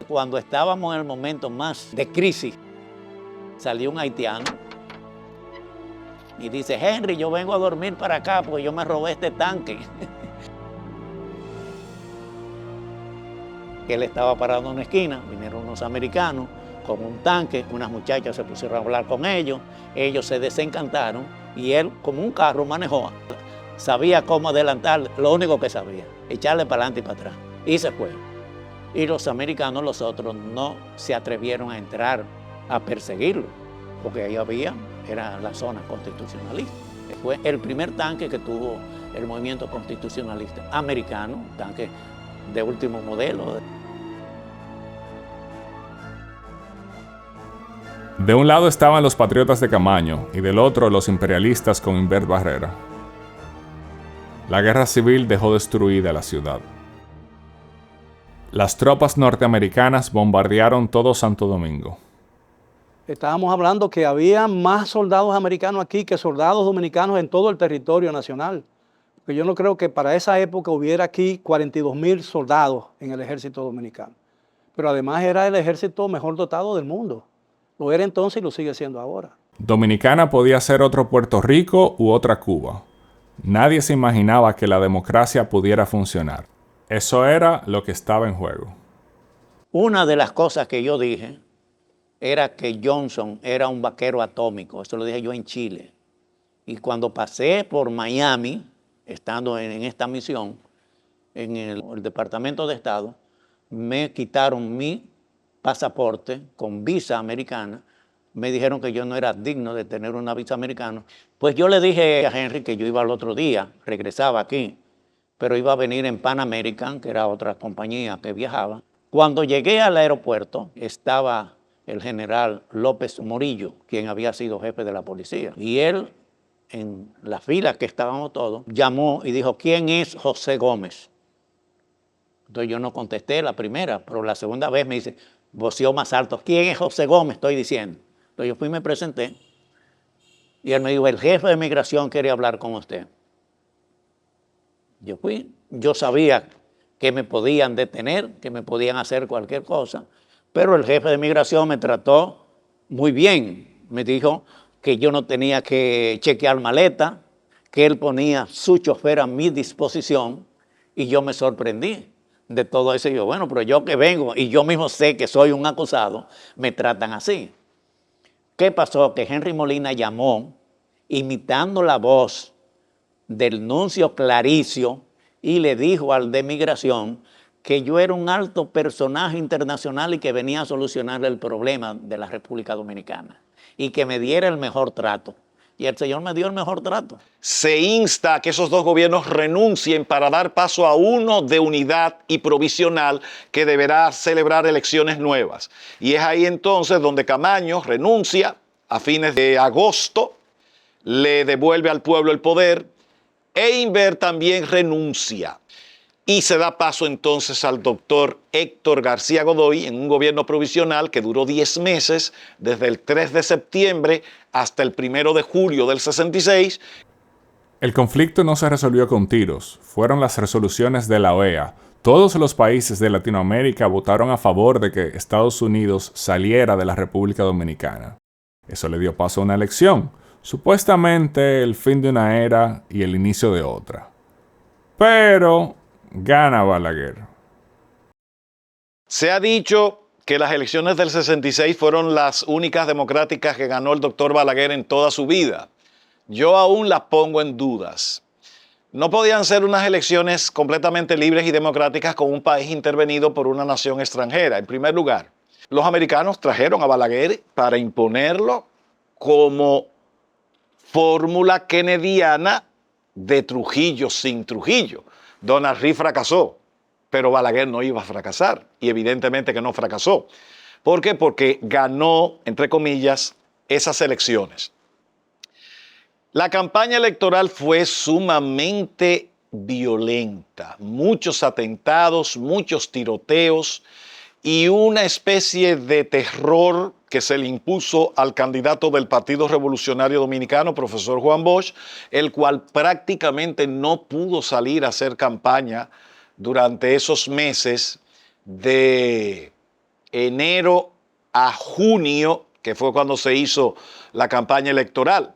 Cuando estábamos en el momento más de crisis, salió un haitiano y dice, Henry, yo vengo a dormir para acá porque yo me robé este tanque. Él estaba parado en una esquina, vinieron unos americanos con un tanque, unas muchachas se pusieron a hablar con ellos se desencantaron y él, como un carro, manejó. Sabía cómo adelantar, lo único que sabía, echarle para adelante y para atrás. Y se fue. Y los americanos, los otros, no se atrevieron a entrar a perseguirlo, porque ahí era la zona constitucionalista. Fue el primer tanque que tuvo el movimiento constitucionalista americano, un tanque de último modelo. De un lado estaban los patriotas de Camaño y del otro los imperialistas con Inbert Barrera. La guerra civil dejó destruida la ciudad. Las tropas norteamericanas bombardearon todo Santo Domingo. Estábamos hablando que había más soldados americanos aquí que soldados dominicanos en todo el territorio nacional. Porque yo no creo que para esa época hubiera aquí 42,000 soldados en el ejército dominicano. Pero además era el ejército mejor dotado del mundo. Lo era entonces y lo sigue siendo ahora. Dominicana podía ser otro Puerto Rico u otra Cuba. Nadie se imaginaba que la democracia pudiera funcionar. Eso era lo que estaba en juego. Una de las cosas que yo dije era que Johnson era un vaquero atómico. Eso lo dije yo en Chile. Y cuando pasé por Miami, estando en esta misión, en el Departamento de Estado, me quitaron mi pasaporte con visa americana. Me dijeron que yo no era digno de tener una visa americana. Pues yo le dije a Henry que yo iba al otro día, regresaba aquí, pero iba a venir en Pan American, que era otra compañía que viajaba. Cuando llegué al aeropuerto, estaba el general López Morillo, quien había sido jefe de la policía. Y él, en la fila que estábamos todos, llamó y dijo, ¿quién es José Gómez? Entonces yo no contesté la primera, pero la segunda vez me dice, voció más alto, ¿quién es José Gómez? Estoy diciendo. Entonces yo fui y me presenté. Y él me dijo, el jefe de migración quiere hablar con usted. Yo fui, yo sabía que me podían detener, que me podían hacer cualquier cosa, pero el jefe de migración me trató muy bien. Me dijo que yo no tenía que chequear maleta, que él ponía su chofer a mi disposición, y yo me sorprendí de todo eso. Y yo, bueno, pero yo que vengo y yo mismo sé que soy un acusado, me tratan así. ¿Qué pasó? Que Henry Molina llamó imitando la voz del nuncio Claricio y le dijo al de migración que yo era un alto personaje internacional y que venía a solucionar el problema de la República Dominicana y que me diera el mejor trato. Y el señor me dio el mejor trato. Se insta a que esos dos gobiernos renuncien para dar paso a uno de unidad y provisional que deberá celebrar elecciones nuevas. Y es ahí entonces donde Camaño renuncia a fines de agosto, le devuelve al pueblo el poder, e Inver también renuncia. Y se da paso entonces al doctor Héctor García Godoy en un gobierno provisional que duró 10 meses, desde el 3 de septiembre hasta el 1 de julio del 66. El conflicto no se resolvió con tiros, fueron las resoluciones de la OEA. Todos los países de Latinoamérica votaron a favor de que Estados Unidos saliera de la República Dominicana. Eso le dio paso a una elección, supuestamente el fin de una era y el inicio de otra. Pero gana Balaguer. Se ha dicho que las elecciones del 66 fueron las únicas democráticas que ganó el doctor Balaguer en toda su vida. Yo aún las pongo en dudas. No podían ser unas elecciones completamente libres y democráticas con un país intervenido por una nación extranjera. En primer lugar, los americanos trajeron a Balaguer para imponerlo como fórmula kennediana de Trujillo sin Trujillo. Donald Reed fracasó, pero Balaguer no iba a fracasar, y evidentemente que no fracasó. ¿Por qué? Porque ganó, entre comillas, esas elecciones. La campaña electoral fue sumamente violenta, muchos atentados, muchos tiroteos y una especie de terror que se le impuso al candidato del Partido Revolucionario Dominicano, profesor Juan Bosch, el cual prácticamente no pudo salir a hacer campaña durante esos meses de enero a junio, que fue cuando se hizo la campaña electoral,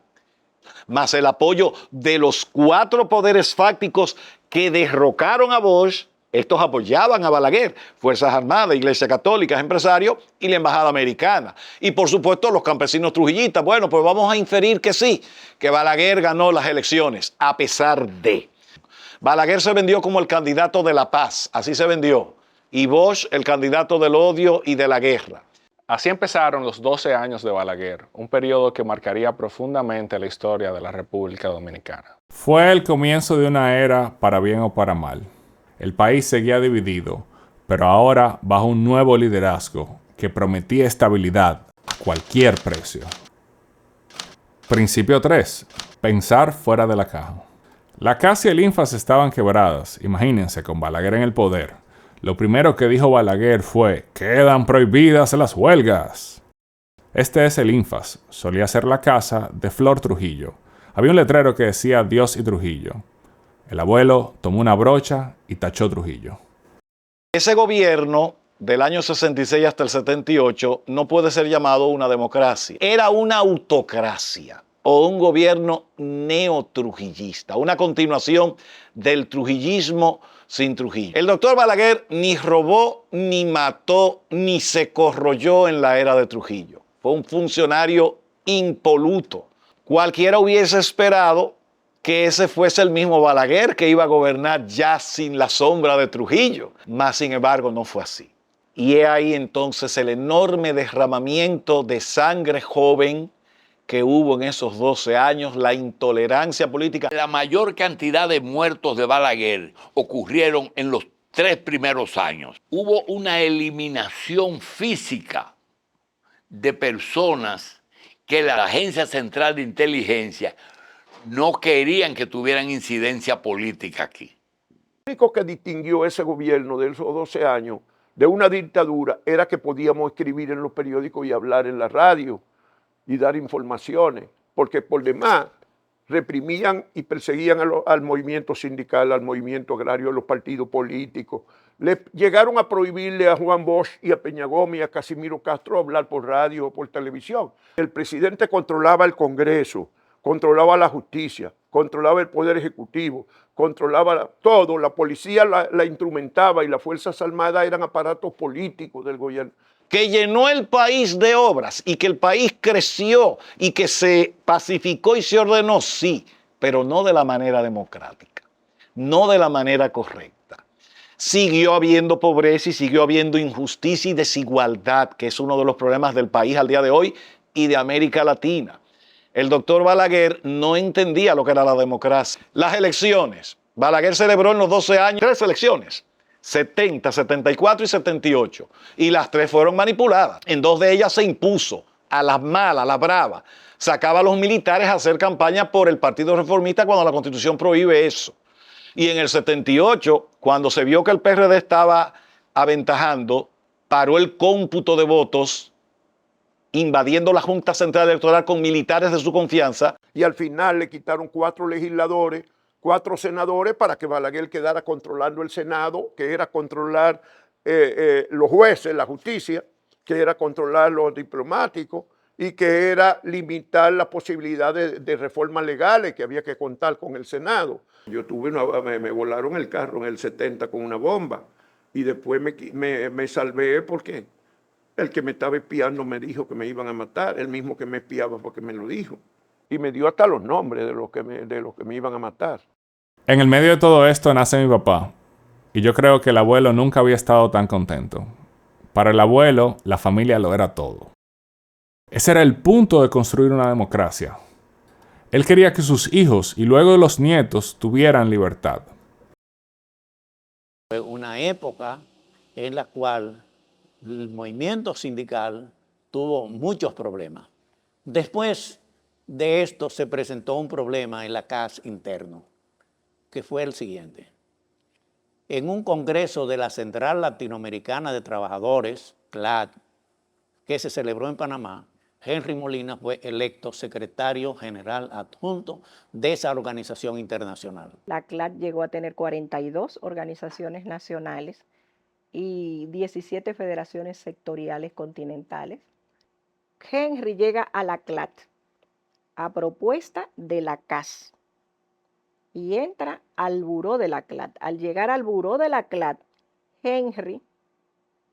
más el apoyo de los 4 poderes fácticos que derrocaron a Bosch. Estos apoyaban a Balaguer, Fuerzas Armadas, Iglesia Católica, empresarios y la Embajada Americana. Y por supuesto los campesinos trujillistas. Bueno, pues vamos a inferir que sí, que Balaguer ganó las elecciones, a pesar de. Balaguer se vendió como el candidato de la paz, así se vendió. Y Bosch el candidato del odio y de la guerra. Así empezaron los 12 años de Balaguer, un periodo que marcaría profundamente la historia de la República Dominicana. Fue el comienzo de una era para bien o para mal. El país seguía dividido, pero ahora bajo un nuevo liderazgo que prometía estabilidad a cualquier precio. Principio 3. Pensar fuera de la caja. La CAS y el INFAS estaban quebradas, imagínense, con Balaguer en el poder. Lo primero que dijo Balaguer fue: quedan prohibidas las huelgas. Este es el INFAS, solía ser la casa de Flor Trujillo. Había un letrero que decía Dios y Trujillo. El abuelo tomó una brocha y tachó Trujillo. Ese gobierno del año 66 hasta el 78 no puede ser llamado una democracia. Era una autocracia o un gobierno neotrujillista, una continuación del trujillismo sin Trujillo. El doctor Balaguer ni robó, ni mató, ni se corroyó en la era de Trujillo. Fue un funcionario impoluto. Cualquiera hubiese esperado que ese fuese el mismo Balaguer que iba a gobernar ya sin la sombra de Trujillo. Mas, sin embargo, no fue así. Y he ahí entonces el enorme derramamiento de sangre joven que hubo en esos 12 años, la intolerancia política. La mayor cantidad de muertos de Balaguer ocurrieron en los 3 primeros años. Hubo una eliminación física de personas que la Agencia Central de Inteligencia no querían que tuvieran incidencia política aquí. Lo único que distinguió ese gobierno de esos 12 años de una dictadura era que podíamos escribir en los periódicos y hablar en la radio y dar informaciones, porque por demás reprimían y perseguían al movimiento sindical, al movimiento agrario, a los partidos políticos. Le llegaron a prohibirle a Juan Bosch y a Peña Gómez y a Casimiro Castro hablar por radio o por televisión. El presidente controlaba el Congreso, controlaba la justicia, controlaba el Poder Ejecutivo, controlaba todo. La policía la instrumentaba y las Fuerzas Armadas eran aparatos políticos del gobierno. Que llenó el país de obras y que el país creció y que se pacificó y se ordenó, sí, pero no de la manera democrática, no de la manera correcta. Siguió habiendo pobreza y siguió habiendo injusticia y desigualdad, que es uno de los problemas del país al día de hoy y de América Latina. El doctor Balaguer no entendía lo que era la democracia. Las elecciones, Balaguer celebró en los 12 años 3 elecciones. 70, 74 y 78. Y las 3 fueron manipuladas. En 2 de ellas se impuso a las malas, a las bravas. Sacaba a los militares a hacer campaña por el Partido Reformista cuando la Constitución prohíbe eso. Y en el 78, cuando se vio que el PRD estaba aventajando, paró el cómputo de votos, invadiendo la Junta Central Electoral con militares de su confianza. Y al final le quitaron 4 legisladores, 4 senadores para que Balaguer quedara controlando el Senado, que era controlar los jueces, la justicia, que era controlar los diplomáticos y que era limitar las posibilidades de reformas legales que había que contar con el Senado. Yo me volaron el carro en el 70 con una bomba y después me salvé porque el que me estaba espiando me dijo que me iban a matar, el mismo que me espiaba porque me lo dijo. Y me dio hasta los nombres de los que me iban a matar. En el medio de todo esto nace mi papá, y yo creo que el abuelo nunca había estado tan contento. Para el abuelo, la familia lo era todo. Ese era el punto de construir una democracia. Él quería que sus hijos y luego los nietos tuvieran libertad. Fue una época en la cual el movimiento sindical tuvo muchos problemas. Después de esto se presentó un problema en la CAS interno, que fue el siguiente. En un congreso de la Central Latinoamericana de Trabajadores, CLAT, que se celebró en Panamá, Henry Molina fue electo secretario general adjunto de esa organización internacional. La CLAT llegó a tener 42 organizaciones nacionales y 17 federaciones sectoriales continentales. Henry llega a la CLAT a propuesta de la CAS y entra al buró de la CLAT. Al llegar al buró de la CLAT, Henry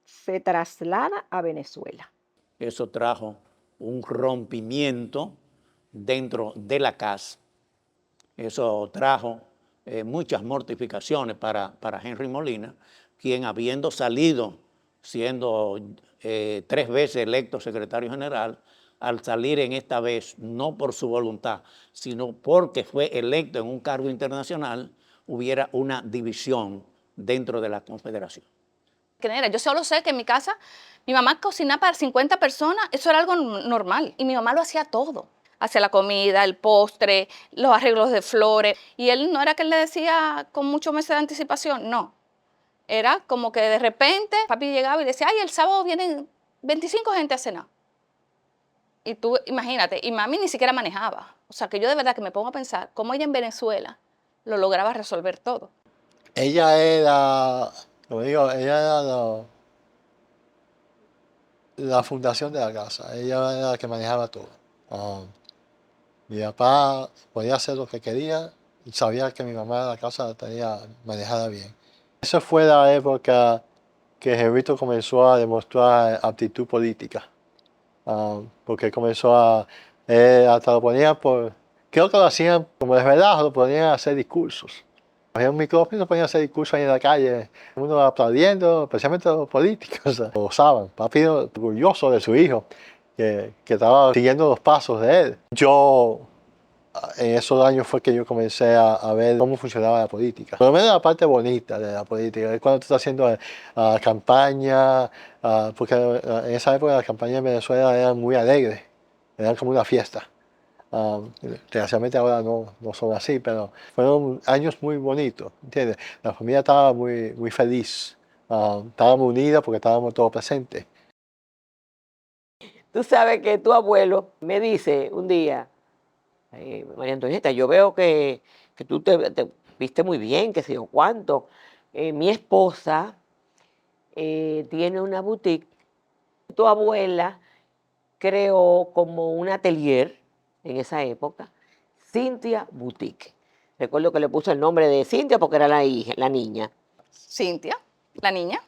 se traslada a Venezuela. Eso trajo un rompimiento dentro de la CAS. Eso trajo muchas mortificaciones para Henry Molina, quien habiendo salido, siendo 3 veces electo secretario general, al salir en esta vez, no por su voluntad, sino porque fue electo en un cargo internacional, hubiera una división dentro de la confederación. Yo solo sé que en mi casa, mi mamá cocinaba para 50 personas, eso era algo normal, y mi mamá lo hacía todo. Hacía la comida, el postre, los arreglos de flores, y él no era que él le decía con muchos meses de anticipación, no. Era como que de repente papi llegaba y decía, ay, el sábado vienen 25 gente a cenar. Y tú, imagínate, y mami ni siquiera manejaba. O sea, que yo de verdad que me pongo a pensar cómo ella en Venezuela lo lograba resolver todo. Ella era, como digo, ella era la fundación de la casa. Ella era la que manejaba todo. Mi papá podía hacer lo que quería y sabía que mi mamá de la casa la tenía manejada bien. Esa fue la época que Gerrito comenzó a demostrar aptitud política. Porque comenzó hasta lo ponían creo que lo hacían como de verdad, lo ponían a hacer discursos. Cogían un micrófono y lo ponían a hacer discursos ahí en la calle, uno aplaudiendo, especialmente los políticos, lo usaban. Papi orgulloso de su hijo, que estaba siguiendo los pasos de él. Yo, en esos años fue que yo comencé a ver cómo funcionaba la política. Por lo menos la parte bonita de la política, es cuando tú estás haciendo campaña, porque en esa época las campañas en Venezuela eran muy alegres, eran como una fiesta. Desgraciadamente ahora no son así, pero fueron años muy bonitos, ¿entiendes? La familia estaba muy, muy feliz, estábamos unidas porque estábamos todos presentes. Tú sabes que tu abuelo me dice un día, María Antonieta, yo veo que tú te viste muy bien, que sé yo cuánto. Mi esposa tiene una boutique. Tu abuela creó como un atelier en esa época, Cintia Boutique. Recuerdo que le puso el nombre de Cintia porque era la hija, la niña. Cintia, la niña.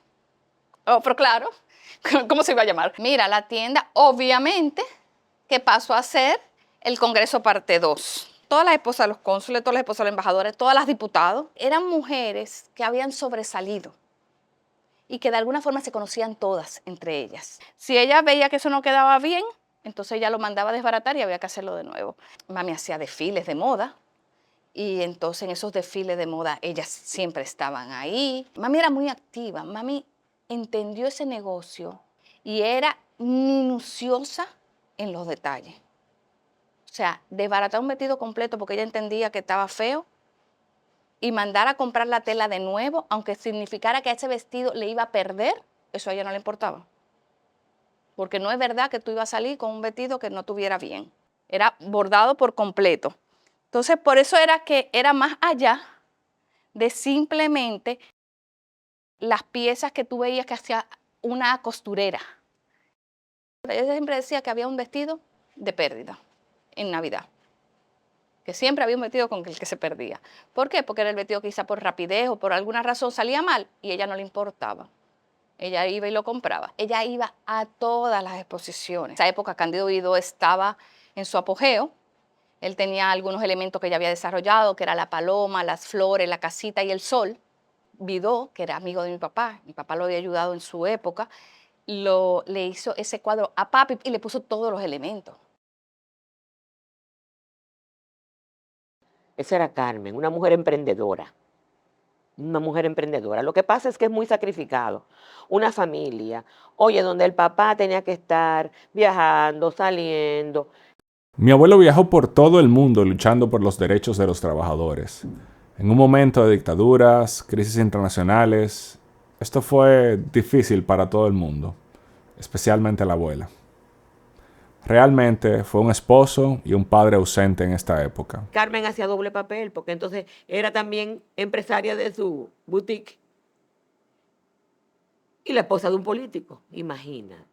Oh, pero claro, ¿cómo se iba a llamar? Mira, la tienda, obviamente, que pasó a ser el Congreso Parte 2. Todas las esposas de los cónsules, todas las esposas de los embajadores, todas las diputados, eran mujeres que habían sobresalido y que de alguna forma se conocían todas entre ellas. Si ella veía que eso no quedaba bien, entonces ella lo mandaba a desbaratar y había que hacerlo de nuevo. Mami hacía desfiles de moda y entonces en esos desfiles de moda ellas siempre estaban ahí. Mami era muy activa, mami entendió ese negocio y era minuciosa en los detalles. O sea, desbaratar un vestido completo porque ella entendía que estaba feo y mandar a comprar la tela de nuevo, aunque significara que a ese vestido le iba a perder, eso a ella no le importaba. Porque no es verdad que tú ibas a salir con un vestido que no tuviera bien. Era bordado por completo. Entonces, por eso era que era más allá de simplemente las piezas que tú veías que hacía una costurera. Ella siempre decía que había un vestido de pérdida en Navidad. Que siempre había un vestido con el que se perdía. ¿Por qué? Porque era el vestido que quizá por rapidez o por alguna razón salía mal y a ella no le importaba. Ella iba y lo compraba. Ella iba a todas las exposiciones. En esa época Cándido Vido estaba en su apogeo. Él tenía algunos elementos que ella había desarrollado, que era la paloma, las flores, la casita y el sol. Vidó, que era amigo de mi papá lo había ayudado en su época, le hizo ese cuadro a papi y le puso todos los elementos. Esa era Carmen, una mujer emprendedora. Una mujer emprendedora. Lo que pasa es que es muy sacrificado. Una familia, oye, donde el papá tenía que estar viajando, saliendo. Mi abuelo viajó por todo el mundo luchando por los derechos de los trabajadores. En un momento de dictaduras, crisis internacionales, esto fue difícil para todo el mundo, especialmente la abuela. Realmente fue un esposo y un padre ausente en esta época. Carmen hacía doble papel porque entonces era también empresaria de su boutique y la esposa de un político, imagínate.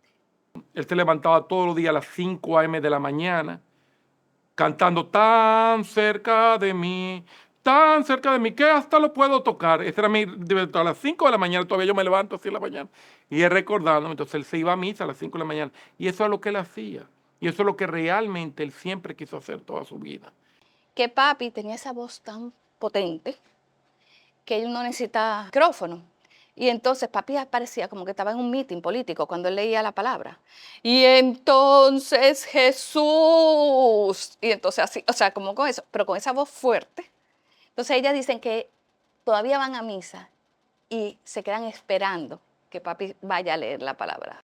Él se levantaba todos los días a las 5 a.m. de la mañana cantando tan cerca de mí, que hasta lo puedo tocar. Ese era mi divertido. A las 5 de la mañana todavía yo me levanto así en la mañana y él recordándome. Entonces él se iba a misa a las 5 de la mañana y eso es lo que él hacía. Y eso es lo que realmente él siempre quiso hacer toda su vida. Que papi tenía esa voz tan potente que él no necesitaba micrófono. Y entonces papi parecía como que estaba en un meeting político cuando él leía la palabra. Y entonces Jesús. Y entonces así, o sea, como con eso, pero con esa voz fuerte. Entonces ellas dicen que todavía van a misa y se quedan esperando que papi vaya a leer la palabra.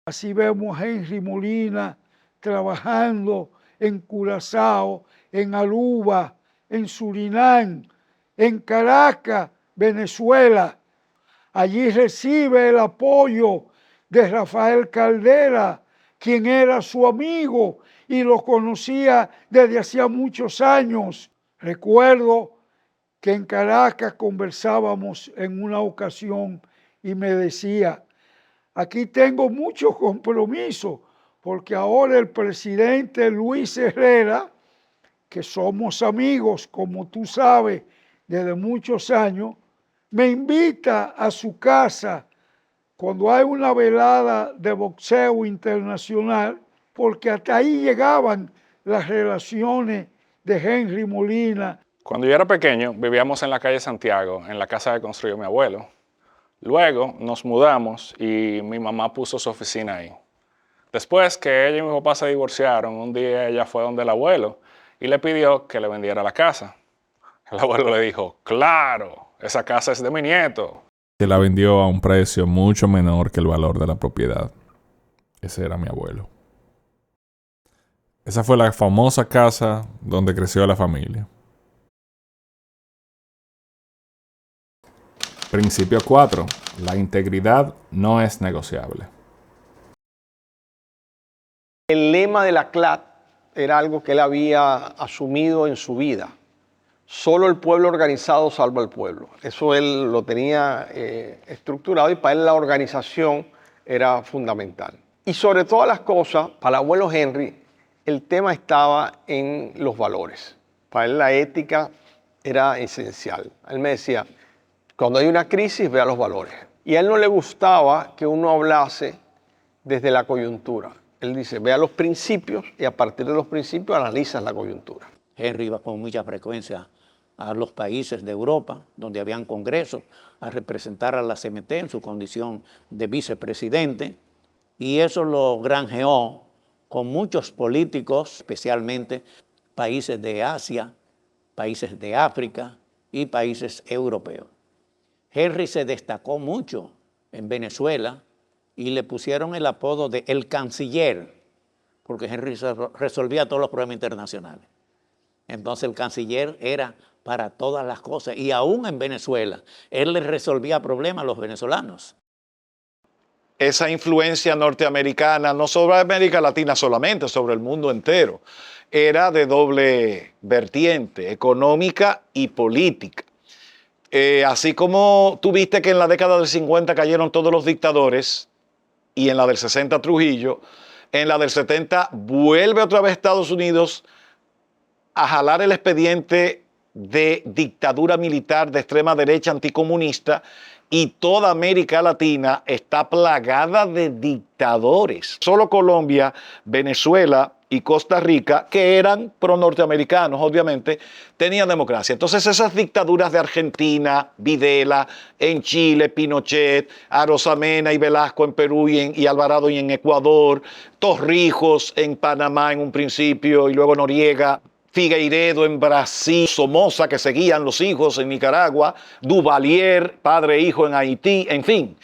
Así vemos a Henry Molina trabajando en Curazao, en Aruba, en Surinam, en Caracas, Venezuela. Allí recibe el apoyo de Rafael Caldera, quien era su amigo y lo conocía desde hacía muchos años. Recuerdo que en Caracas conversábamos en una ocasión y me decía: aquí tengo muchos compromisos, porque ahora el presidente Luis Herrera, que somos amigos, como tú sabes, desde muchos años, me invita a su casa cuando hay una velada de boxeo internacional, porque hasta ahí llegaban las relaciones de Henry Molina. Cuando yo era pequeño, vivíamos en la calle Santiago, en la casa que construyó mi abuelo. Luego nos mudamos y mi mamá puso su oficina ahí. Después que ella y mi papá se divorciaron, un día ella fue donde el abuelo y le pidió que le vendiera la casa. El abuelo le dijo: claro, esa casa es de mi nieto. Se la vendió a un precio mucho menor que el valor de la propiedad. Ese era mi abuelo. Esa fue la famosa casa donde creció la familia. Principio 4. La integridad no es negociable. El lema de la CLAT era algo que él había asumido en su vida. Solo el pueblo organizado salva al pueblo. Eso él lo tenía estructurado y para él la organización era fundamental. Y sobre todas las cosas, para el abuelo Henry, el tema estaba en los valores. Para él la ética era esencial. Él me decía, cuando hay una crisis, vea los valores. Y a él no le gustaba que uno hablase desde la coyuntura. Él dice, vea los principios y a partir de los principios analizas la coyuntura. Henry iba con mucha frecuencia a los países de Europa, donde habían congresos, a representar a la CMT en su condición de vicepresidente, y eso lo granjeó con muchos políticos, especialmente países de Asia, países de África y países europeos. Henry se destacó mucho en Venezuela y le pusieron el apodo de El Canciller, porque Henry resolvía todos los problemas internacionales. Entonces el canciller era para todas las cosas, y aún en Venezuela, él le resolvía problemas a los venezolanos. Esa influencia norteamericana, no sobre América Latina solamente, sobre el mundo entero, era de doble vertiente, económica y política. Así como tú viste que en la década del 50 cayeron todos los dictadores y en la del 60 Trujillo, en la del 70 vuelve otra vez Estados Unidos a jalar el expediente de dictadura militar de extrema derecha anticomunista, y toda América Latina está plagada de dictadores. Solo Colombia, Venezuela y Costa Rica, que eran pro-norteamericanos, obviamente, tenían democracia. Entonces esas dictaduras de Argentina, Videla, en Chile, Pinochet, Arosamena y Velasco en Perú y Alvarado y en Ecuador, Torrijos en Panamá en un principio y luego Noriega, Figueiredo en Brasil, Somoza, que seguían los hijos en Nicaragua, Duvalier, padre e hijo en Haití, en fin.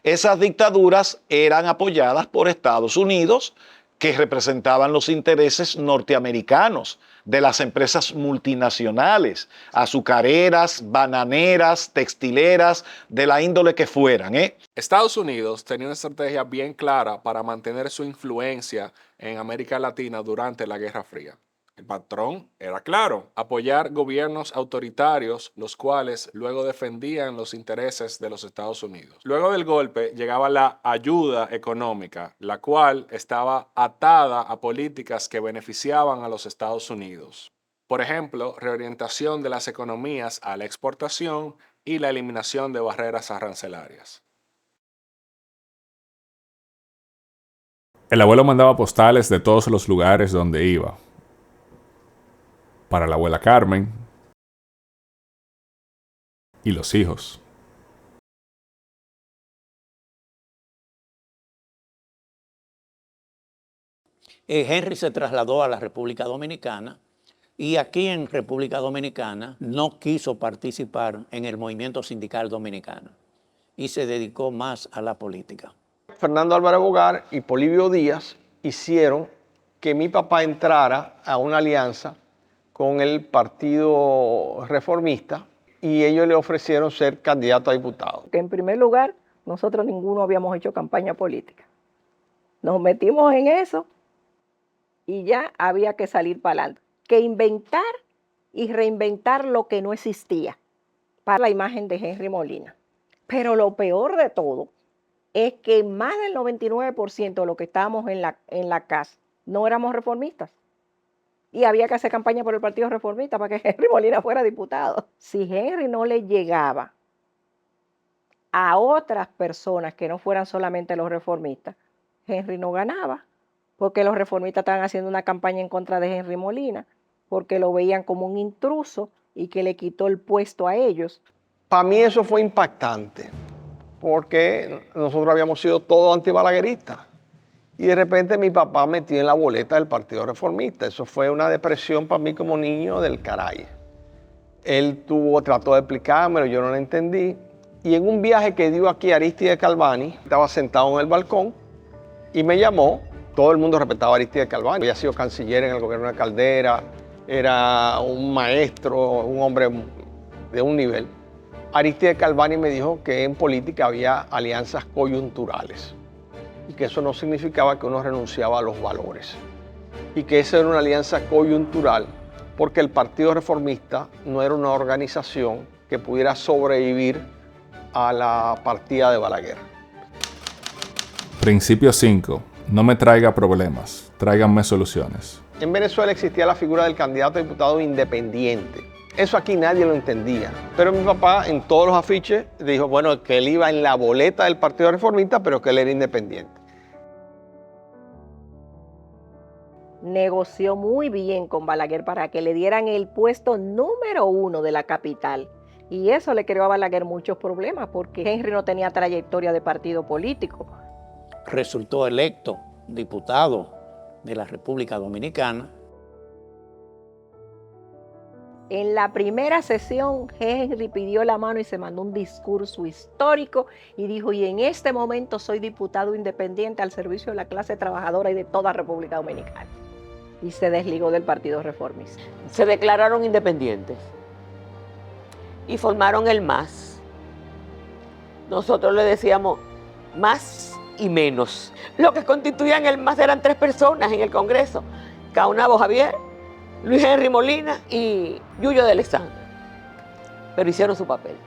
Esas dictaduras eran apoyadas por Estados Unidos, que representaban los intereses norteamericanos de las empresas multinacionales, azucareras, bananeras, textileras, de la índole que fueran. Estados Unidos tenía una estrategia bien clara para mantener su influencia en América Latina durante la Guerra Fría. El patrón era claro: apoyar gobiernos autoritarios, los cuales luego defendían los intereses de los Estados Unidos. Luego del golpe llegaba la ayuda económica, la cual estaba atada a políticas que beneficiaban a los Estados Unidos. Por ejemplo, reorientación de las economías a la exportación y la eliminación de barreras arancelarias. El abuelo mandaba postales de todos los lugares donde iba. Para la abuela Carmen y los hijos. Henry se trasladó a la República Dominicana y aquí en República Dominicana no quiso participar en el movimiento sindical dominicano y se dedicó más a la política. Fernando Álvarez Bogar y Polibio Díaz hicieron que mi papá entrara a una alianza con el Partido Reformista y ellos le ofrecieron ser candidato a diputado. Que en primer lugar, nosotros ninguno habíamos hecho campaña política. Nos metimos en eso y ya había que salir para adelante. Que inventar y reinventar lo que no existía para la imagen de Henry Molina. Pero lo peor de todo es que más del 99% de los que estábamos en la casa no éramos reformistas. Y había que hacer campaña por el Partido Reformista para que Henry Molina fuera diputado. Si Henry no le llegaba a otras personas que no fueran solamente los reformistas, Henry no ganaba, porque los reformistas estaban haciendo una campaña en contra de Henry Molina, porque lo veían como un intruso y que le quitó el puesto a ellos. Para mí eso fue impactante, porque nosotros habíamos sido todos antibalagueristas. Y de repente mi papá metió en la boleta del Partido Reformista. Eso fue una depresión para mí como niño del caray. Él trató de explicármelo, yo no lo entendí. Y en un viaje que dio aquí a Aristide Calvani, estaba sentado en el balcón y me llamó. Todo el mundo respetaba a Aristide Calvani. Había sido canciller en el gobierno de Caldera, era un maestro, un hombre de un nivel. Aristide Calvani me dijo que en política había alianzas coyunturales y que eso no significaba que uno renunciaba a los valores. y que esa era una alianza coyuntural porque el Partido Reformista no era una organización que pudiera sobrevivir a la partida de Balaguer. Principio 5. No me traiga problemas, tráiganme soluciones. En Venezuela existía la figura del candidato a diputado independiente. Eso aquí nadie lo entendía. Pero mi papá en todos los afiches dijo, bueno, que él iba en la boleta del Partido Reformista, pero que él era independiente. Negoció muy bien con Balaguer para que le dieran el puesto número 1 de la capital. Y eso le creó a Balaguer muchos problemas porque Henry no tenía trayectoria de partido político. Resultó electo diputado de la República Dominicana. En la primera sesión, Henry pidió la mano y se mandó un discurso histórico y dijo, y en este momento soy diputado independiente al servicio de la clase trabajadora y de toda República Dominicana. Y se desligó del Partido Reformista. Se declararon independientes y formaron el MAS. Nosotros le decíamos más y menos. Lo que constituían el MAS eran 3 personas en el Congreso. Caunabo Javier, Luis Henry Molina y Yuyo de Alexandre. Pero hicieron su papel.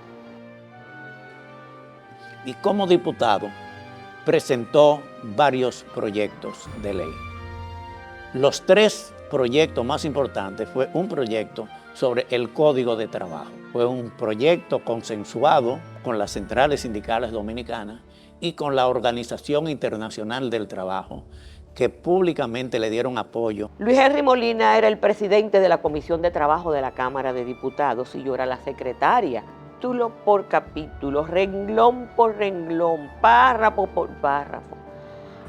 Y como diputado presentó varios proyectos de ley. Los 3 proyectos más importantes fue un proyecto sobre el Código de Trabajo. Fue un proyecto consensuado con las centrales sindicales dominicanas y con la Organización Internacional del Trabajo, que públicamente le dieron apoyo. Luis Henry Molina era el presidente de la Comisión de Trabajo de la Cámara de Diputados y yo era la secretaria. Capítulo por capítulo, renglón por renglón, párrafo por párrafo.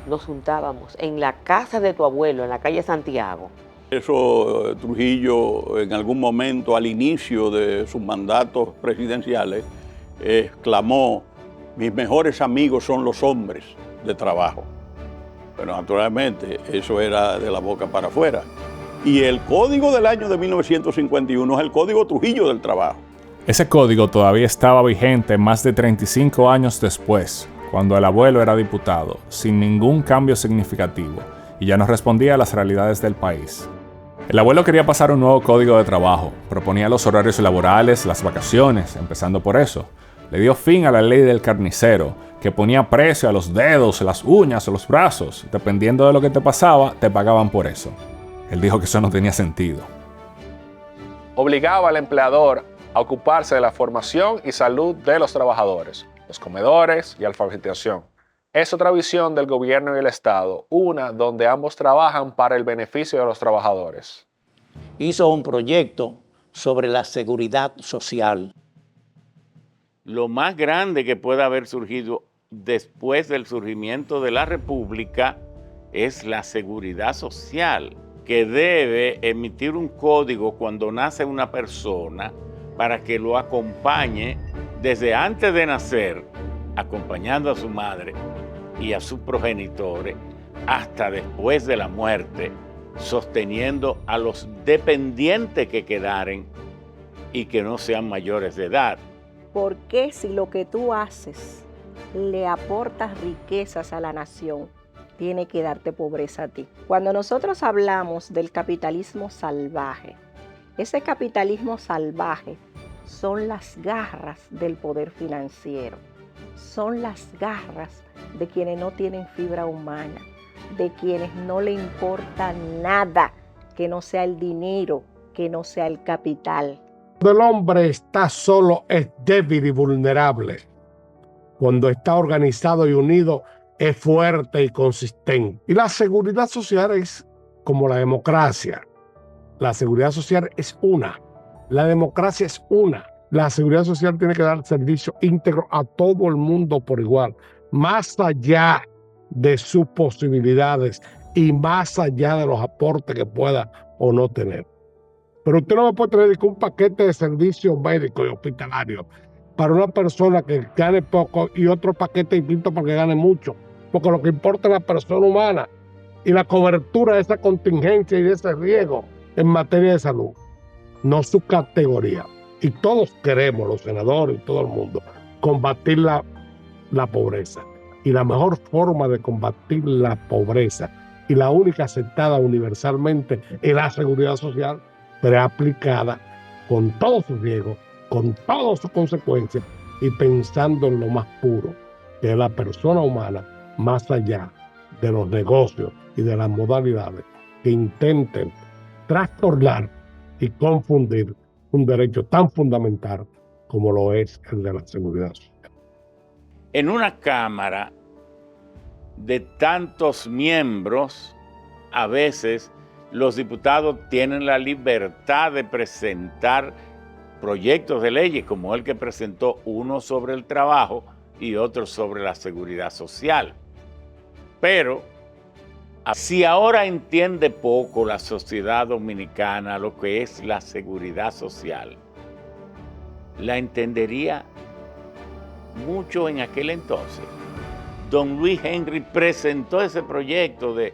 Nos juntábamos en la casa de tu abuelo, en la calle Santiago. Eso Trujillo en algún momento al inicio de sus mandatos presidenciales exclamó, mis mejores amigos son los hombres de trabajo. Pero naturalmente eso era de la boca para afuera. Y el código del año de 1951 es el Código Trujillo del Trabajo. Ese código todavía estaba vigente más de 35 años después, cuando el abuelo era diputado, sin ningún cambio significativo, y ya no respondía a las realidades del país. El abuelo quería pasar un nuevo código de trabajo, proponía los horarios laborales, las vacaciones, empezando por eso. Le dio fin a la ley del carnicero, que ponía precio a los dedos, las uñas o los brazos. Dependiendo de lo que te pasaba, te pagaban por eso. Él dijo que eso no tenía sentido. Obligaba al empleador a ocuparse de la formación y salud de los trabajadores, los comedores y alfabetización. Es otra visión del gobierno y el Estado, una donde ambos trabajan para el beneficio de los trabajadores. Hizo un proyecto sobre la seguridad social. Lo más grande que pueda haber surgido después del surgimiento de la República es la seguridad social, que debe emitir un código cuando nace una persona para que lo acompañe desde antes de nacer, acompañando a su madre y a sus progenitores, hasta después de la muerte, sosteniendo a los dependientes que quedaren y que no sean mayores de edad. Porque si lo que tú haces le aportas riquezas a la nación, tiene que darte pobreza a ti. Cuando nosotros hablamos del capitalismo salvaje, ese capitalismo salvaje son las garras del poder financiero, son las garras de quienes no tienen fibra humana, de quienes no le importa nada que no sea el dinero, que no sea el capital. Cuando el hombre está solo es débil y vulnerable. Cuando está organizado y unido es fuerte y consistente. Y la seguridad social es como la democracia. La seguridad social es una. La democracia es una. La seguridad social tiene que dar servicio íntegro a todo el mundo por igual, más allá de sus posibilidades y más allá de los aportes que pueda o no tener. Pero usted no me puede tener un paquete de servicios médicos y hospitalarios para una persona que gane poco y otro paquete distinto para que gane mucho. Porque lo que importa es la persona humana y la cobertura de esa contingencia y de ese riesgo en materia de salud, no su categoría. Y todos queremos, los senadores y todo el mundo, combatir la pobreza. Y la mejor forma de combatir la pobreza y la única aceptada universalmente es la seguridad social, pero aplicada con todos sus riesgos, con todas sus consecuencias y pensando en lo más puro, que es la persona humana, más allá de los negocios y de las modalidades que intenten trastornar y confundir un derecho tan fundamental como lo es el de la seguridad social. En una Cámara de tantos miembros, a veces los diputados tienen la libertad de presentar proyectos de leyes, como el que presentó uno sobre el trabajo y otro sobre la seguridad social. Pero si ahora entiende poco la sociedad dominicana lo que es la seguridad social, la entendería mucho en aquel entonces. Don Luis Henry presentó ese proyecto de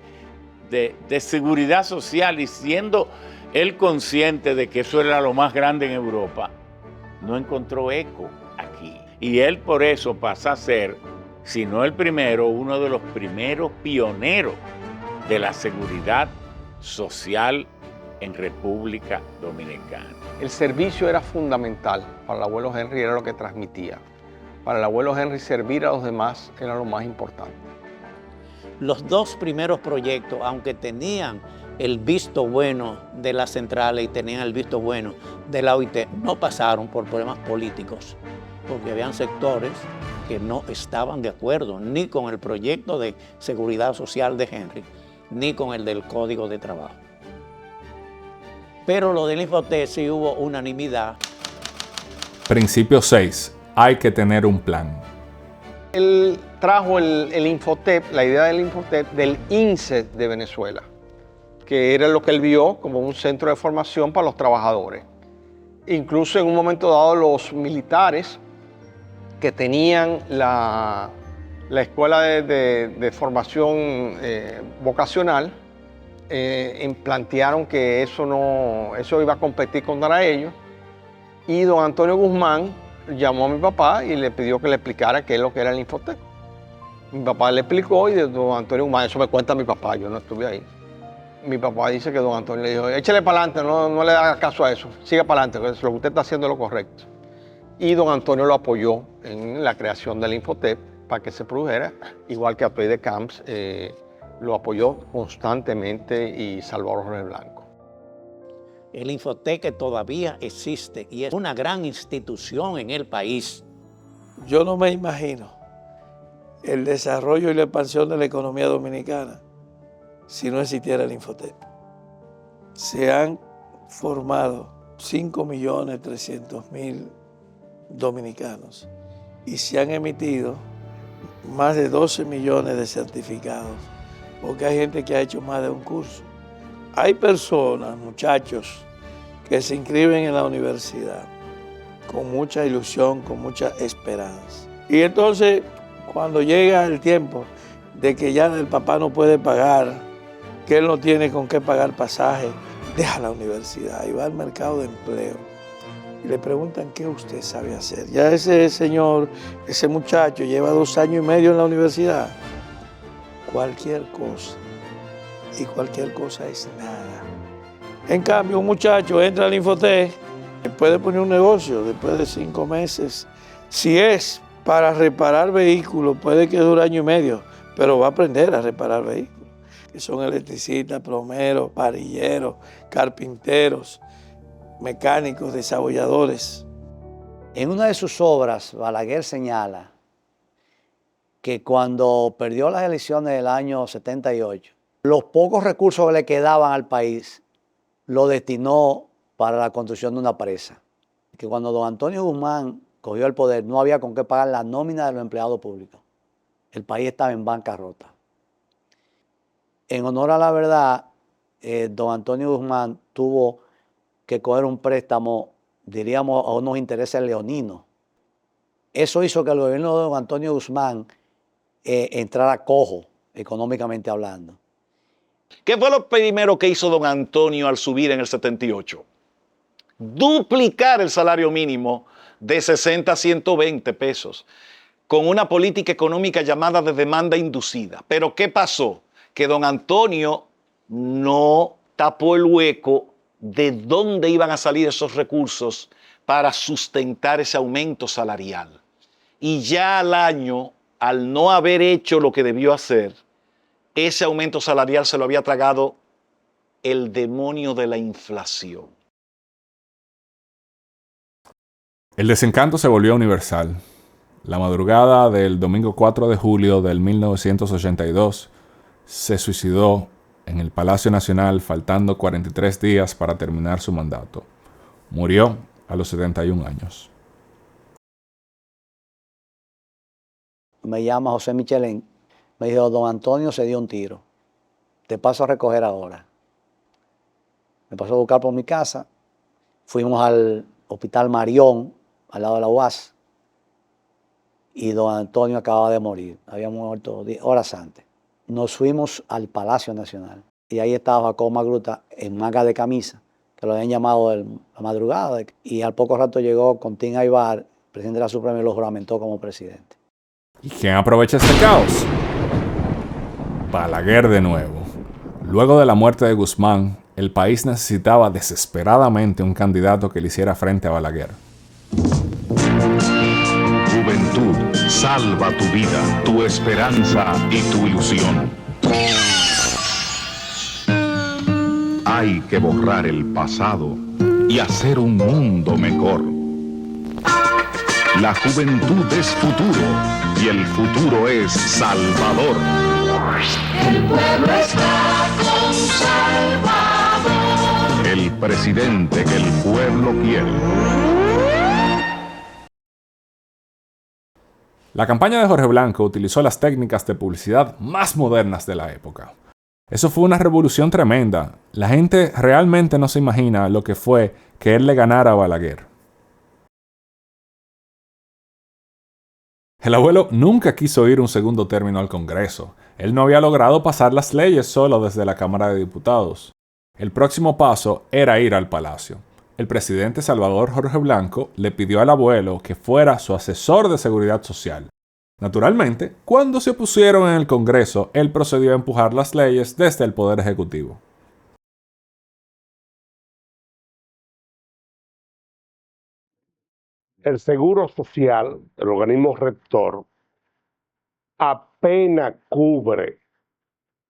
seguridad social y siendo él consciente de que eso era lo más grande en Europa, no encontró eco aquí. Y él por eso pasa a ser, si no el primero, uno de los primeros pioneros de la seguridad social en República Dominicana. El servicio era fundamental. Para el abuelo Henry era lo que transmitía. Para el abuelo Henry servir a los demás era lo más importante. Los dos primeros proyectos, aunque tenían el visto bueno de las centrales y tenían el visto bueno de la OIT, no pasaron por problemas políticos, porque habían sectores que no estaban de acuerdo ni con el proyecto de seguridad social de Henry, ni con el del Código de Trabajo. Pero lo del Infotep sí hubo unanimidad. Principio 6. Hay que tener un plan. Él trajo el Infotep, la idea del Infotep, del INSE de Venezuela, que era lo que él vio como un centro de formación para los trabajadores. Incluso en un momento dado los militares que tenían la escuela de formación vocacional, plantearon que eso iba a competir contra ellos, y don Antonio Guzmán llamó a mi papá y le pidió que le explicara qué es lo que era el Infotep. Mi papá le explicó y don Antonio Guzmán, eso me cuenta mi papá, yo no estuve ahí. Mi papá dice que don Antonio le dijo, échale para adelante, no le haga caso a eso, siga para adelante, lo que usted está haciendo es lo correcto. Y don Antonio lo apoyó en la creación del Infotep para que se produjera, igual que Atuey de Camps lo apoyó constantemente y Salvador Jorge Blanco. El Infotep que todavía existe y es una gran institución en el país. Yo no me imagino el desarrollo y la expansión de la economía dominicana si no existiera el Infotep. Se han formado 5.300.000 dominicanos y se han emitido más de 12 millones de certificados, porque hay gente que ha hecho más de un curso. Hay personas, muchachos, que se inscriben en la universidad con mucha ilusión, con mucha esperanza. Y entonces, cuando llega el tiempo de que ya el papá no puede pagar, que él no tiene con qué pagar pasaje, deja la universidad y va al mercado de empleo. Y le preguntan qué usted sabe hacer. Ya ese señor, ese muchacho lleva 2 años y medio en la universidad. Cualquier cosa. Y cualquier cosa es nada. En cambio, un muchacho entra al Infotep, puede poner un negocio después de 5 meses. Si es para reparar vehículos, puede que dure 1 año y medio, pero va a aprender a reparar vehículos. Que son electricistas, plomeros, parilleros, carpinteros, mecánicos, desabolladores. En una de sus obras, Balaguer señala que cuando perdió las elecciones del año 78, los pocos recursos que le quedaban al país lo destinó para la construcción de una presa. Que cuando don Antonio Guzmán cogió el poder, no había con qué pagar la nómina de los empleados públicos. El país estaba en bancarrota. En honor a la verdad, don Antonio Guzmán tuvo que coger un préstamo, diríamos, a unos intereses leoninos. Eso hizo que el gobierno de don Antonio Guzmán entrara cojo, económicamente hablando. ¿Qué fue lo primero que hizo don Antonio al subir en el 78? Duplicar el salario mínimo de 60 a 120 pesos, con una política económica llamada de demanda inducida. ¿Pero qué pasó? que don Antonio no tapó el hueco de dónde iban a salir esos recursos para sustentar ese aumento salarial. Y ya al año, al no haber hecho lo que debió hacer, ese aumento salarial se lo había tragado el demonio de la inflación. El desencanto se volvió universal. La madrugada del domingo 4 de julio del 1982 se suicidó en el Palacio Nacional faltando 43 días para terminar su mandato. Murió a los 71 años. Me llama José Michelén, me dijo, don Antonio se dio un tiro, te paso a recoger ahora. Me pasó a buscar por mi casa, fuimos al Hospital Marión, al lado de la UAS, y don Antonio acababa de morir, había muerto horas antes. Nos fuimos al Palacio Nacional, y ahí estaba Jacobo Magluta en manga de camisa, que lo habían llamado la madrugada, y al poco rato llegó Contín Aybar, presidente de la Suprema, y lo juramentó como presidente. ¿Y quién aprovecha este caos? Balaguer de nuevo. Luego de la muerte de Guzmán, el país necesitaba desesperadamente un candidato que le hiciera frente a Balaguer. Juventud, salva tu vida, tu esperanza y tu ilusión. Hay que borrar el pasado y hacer un mundo mejor. La juventud es futuro y el futuro es Salvador. El pueblo está con Salvador. El presidente que el pueblo quiere. La campaña de Jorge Blanco utilizó las técnicas de publicidad más modernas de la época. Eso fue una revolución tremenda. La gente realmente no se imagina lo que fue que él le ganara a Balaguer. El abuelo nunca quiso ir un segundo término al Congreso. Él no había logrado pasar las leyes solo desde la Cámara de Diputados. El próximo paso era ir al Palacio. El presidente Salvador Jorge Blanco le pidió al abuelo que fuera su asesor de seguridad social. Naturalmente, cuando se opusieron en el Congreso, él procedió a empujar las leyes desde el Poder Ejecutivo. El Seguro Social, el organismo rector, apenas cubre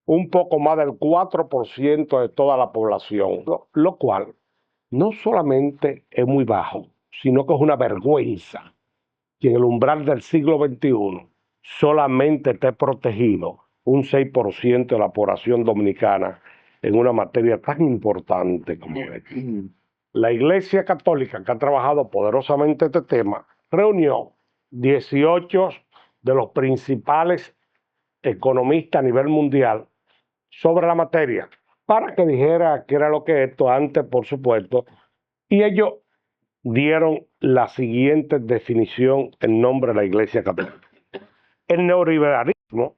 un poco más del 4% de toda la población, lo cual no solamente es muy bajo, sino que es una vergüenza que en el umbral del siglo XXI solamente esté protegido un 6% de la población dominicana en una materia tan importante como esta. La Iglesia Católica, que ha trabajado poderosamente este tema, reunió 18 de los principales economistas a nivel mundial sobre la materia, para que dijera qué era lo que es esto antes, por supuesto, y ellos dieron la siguiente definición en nombre de la Iglesia Católica. El neoliberalismo,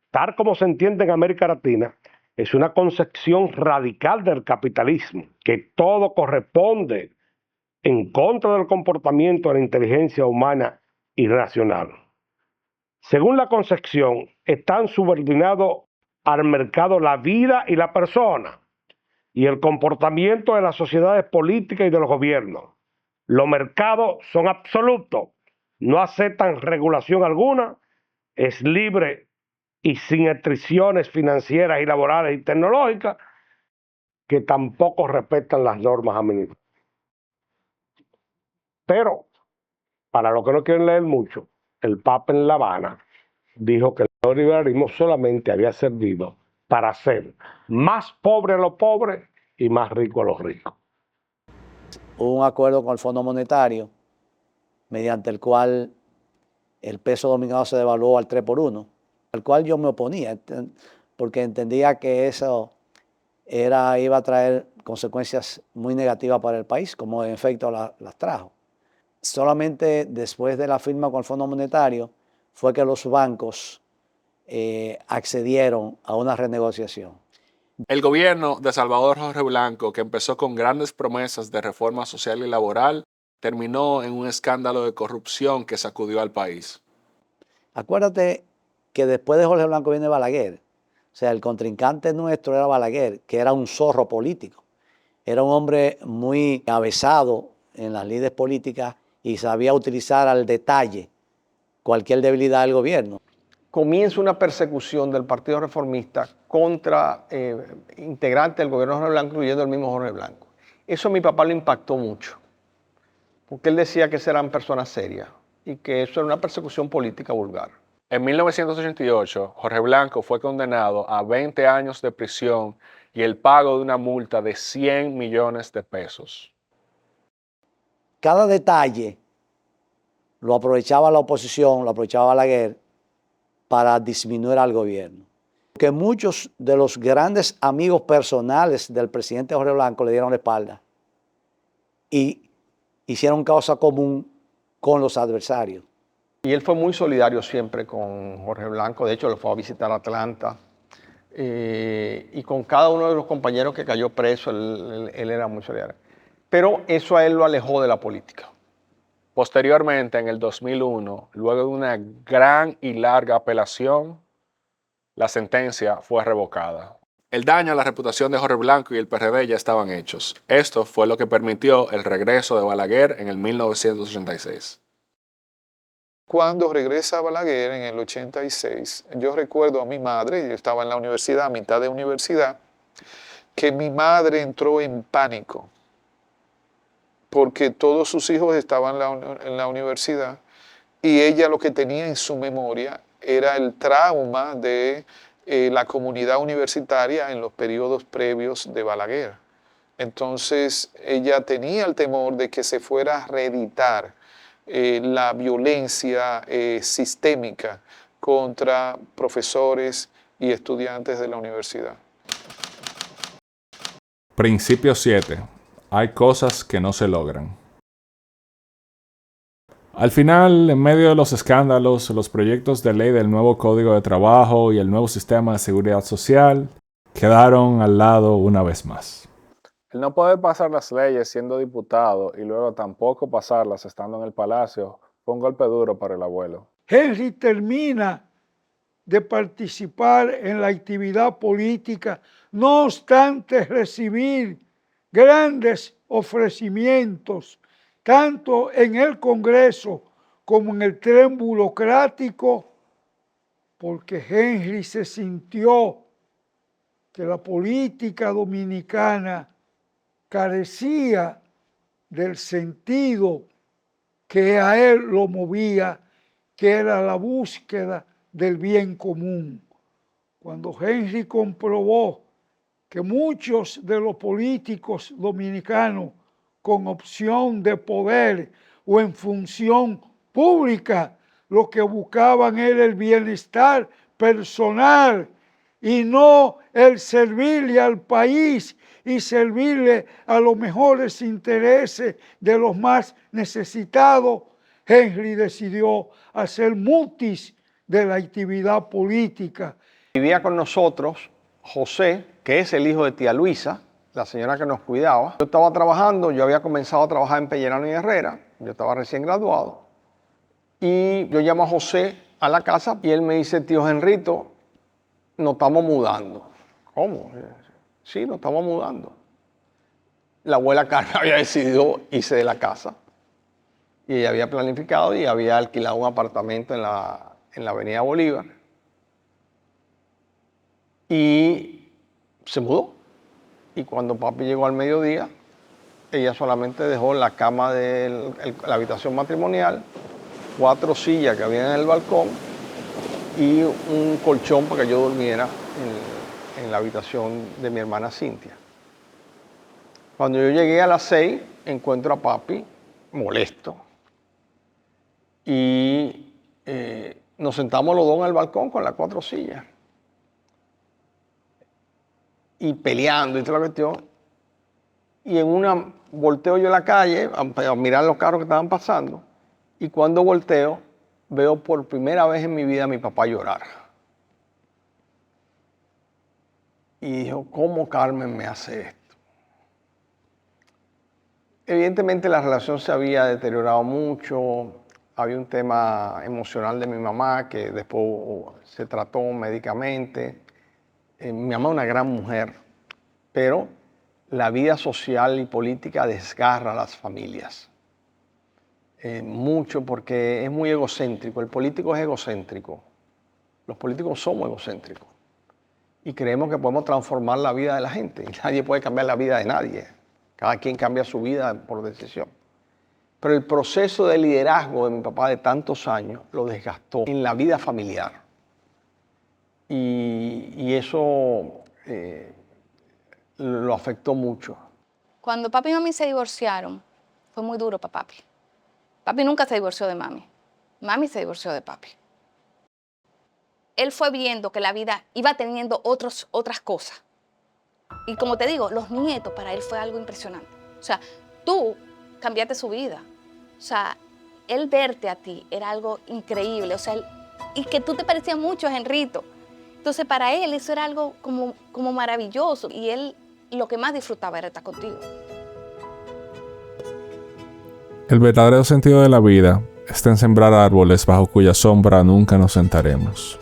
tal como se entiende en América Latina, es una concepción radical del capitalismo, que todo corresponde en contra del comportamiento de la inteligencia humana y racional. Según la concepción, están subordinados al mercado la vida y la persona, y el comportamiento de las sociedades políticas y de los gobiernos. Los mercados son absolutos, no aceptan regulación alguna, es libre y sin restricciones financieras y laborales y tecnológicas, que tampoco respetan las normas administrativas. Pero, para los que no quieren leer mucho, el Papa en La Habana dijo que el neoliberalismo solamente había servido para hacer más pobre a los pobres y más rico a los ricos. Hubo un acuerdo con el Fondo Monetario, mediante el cual el peso dominicano se devaluó al 3-por-1, al cual yo me oponía, porque entendía que eso iba a traer consecuencias muy negativas para el país, como en efecto las trajo. Solamente después de la firma con el Fondo Monetario fue que los bancos accedieron a una renegociación. El gobierno de Salvador Jorge Blanco, que empezó con grandes promesas de reforma social y laboral, terminó en un escándalo de corrupción que sacudió al país. Acuérdate que después de Jorge Blanco viene Balaguer. O sea, el contrincante nuestro era Balaguer, que era un zorro político. Era un hombre muy avesado en las lides políticas y sabía utilizar al detalle cualquier debilidad del gobierno. Comienza una persecución del Partido Reformista contra integrantes del gobierno de Jorge Blanco, incluyendo el mismo Jorge Blanco. Eso a mi papá le impactó mucho, porque él decía que eran personas serias y que eso era una persecución política vulgar. En 1988, Jorge Blanco fue condenado a 20 años de prisión y el pago de una multa de 100 millones de pesos. Cada detalle lo aprovechaba la oposición, lo aprovechaba Balaguer para disminuir al gobierno. Que muchos de los grandes amigos personales del presidente Jorge Blanco le dieron la espalda y hicieron causa común con los adversarios. Y él fue muy solidario siempre con Jorge Blanco, de hecho lo fue a visitar a Atlanta, y con cada uno de los compañeros que cayó preso, él era muy solidario. Pero eso a él lo alejó de la política. Posteriormente, en el 2001, luego de una gran y larga apelación, la sentencia fue revocada. El daño a la reputación de Jorge Blanco y el PRD ya estaban hechos. Esto fue lo que permitió el regreso de Balaguer en el 1986. Cuando regresa Balaguer en el 86, yo recuerdo a mi madre, yo estaba en la universidad, a mitad de universidad, que mi madre entró en pánico porque todos sus hijos estaban en la universidad y ella lo que tenía en su memoria era el trauma de la comunidad universitaria en los periodos previos de Balaguer. Entonces ella tenía el temor de que se fuera a reeditar la violencia sistémica contra profesores y estudiantes de la universidad. Principio 7. Hay cosas que no se logran. Al final, en medio de los escándalos, los proyectos de ley del nuevo Código de Trabajo y el nuevo Sistema de Seguridad Social quedaron al lado una vez más. El no poder pasar las leyes siendo diputado y luego tampoco pasarlas estando en el palacio fue un golpe duro para el abuelo. Henry termina de participar en la actividad política, no obstante recibir grandes ofrecimientos, tanto en el Congreso como en el tren burocrático, porque Henry se sintió que la política dominicana carecía del sentido que a él lo movía, que era la búsqueda del bien común. Cuando Henry comprobó que muchos de los políticos dominicanos con opción de poder o en función pública, lo que buscaban era el bienestar personal y no el servirle al país y servirle a los mejores intereses de los más necesitados, Henry decidió hacer mutis de la actividad política. Vivía con nosotros José, que es el hijo de tía Luisa, la señora que nos cuidaba. Yo estaba trabajando, yo había comenzado a trabajar en Pellerano y Herrera, yo estaba recién graduado, y yo llamo a José a la casa y él me dice, tío Henrito, nos estamos mudando. ¿Cómo? Sí, nos estamos mudando. La abuela Carmen había decidido irse de la casa y ella había planificado y había alquilado un apartamento en la avenida Bolívar y se mudó. Y cuando papi llegó al mediodía, ella solamente dejó la cama de la habitación matrimonial, 4 sillas que había en el balcón y un colchón para que yo durmiera en la habitación de mi hermana Cintia. Cuando yo llegué a las 6, encuentro a papi molesto y nos sentamos los dos en el balcón con las 4 sillas y peleando y toda la cuestión. Y en una volteo yo a la calle a mirar los carros que estaban pasando y cuando volteo veo por primera vez en mi vida a mi papá llorar. Y dijo, ¿cómo Carmen me hace esto? Evidentemente la relación se había deteriorado mucho, había un tema emocional de mi mamá que después se trató médicamente Mi mamá es una gran mujer, pero la vida social y política desgarra a las familias. Mucho porque es muy egocéntrico. El político es egocéntrico. Los políticos somos egocéntricos. Y creemos que podemos transformar la vida de la gente. Y nadie puede cambiar la vida de nadie. Cada quien cambia su vida por decisión. Pero el proceso de liderazgo de mi papá de tantos años lo desgastó en la vida familiar. Y eso lo afectó mucho. Cuando papi y mami se divorciaron, fue muy duro para papi. Papi nunca se divorció de mami. Mami se divorció de papi. Él fue viendo que la vida iba teniendo otras cosas. Y como te digo, los nietos para él fue algo impresionante. O sea, tú cambiaste su vida. O sea, él verte a ti era algo increíble. O sea, y que tú te parecías mucho a Henrito. Entonces, para él eso era algo como maravilloso. Y él lo que más disfrutaba era estar contigo. El verdadero sentido de la vida está en sembrar árboles bajo cuya sombra nunca nos sentaremos.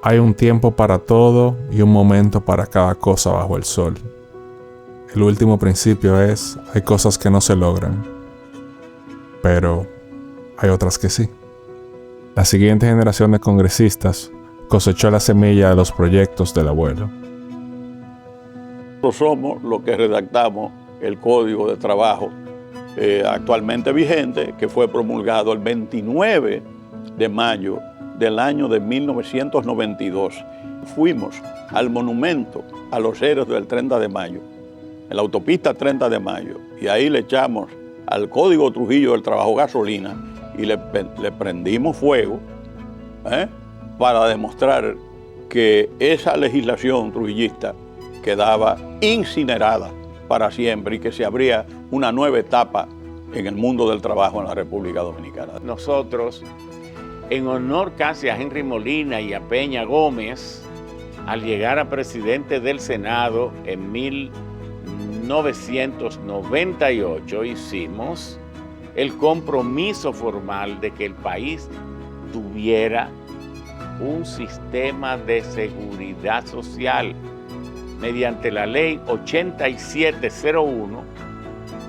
Hay un tiempo para todo y un momento para cada cosa bajo el sol. El último principio es, hay cosas que no se logran, pero hay otras que sí. La siguiente generación de congresistas cosechó la semilla de los proyectos del abuelo. Nosotros somos los que redactamos el Código de Trabajo actualmente vigente, que fue promulgado el 29 de mayo del año de 1992. Fuimos al monumento a los héroes del 30 de mayo, en la autopista 30 de mayo, y ahí le echamos al Código Trujillo del Trabajo gasolina y le prendimos fuego para demostrar que esa legislación trujillista quedaba incinerada para siempre y que se abría una nueva etapa en el mundo del trabajo en la República Dominicana. Nosotros, en honor casi a Henry Molina y a Peña Gómez, al llegar a presidente del Senado en 1998, hicimos el compromiso formal de que el país tuviera un sistema de seguridad social mediante la ley 8701,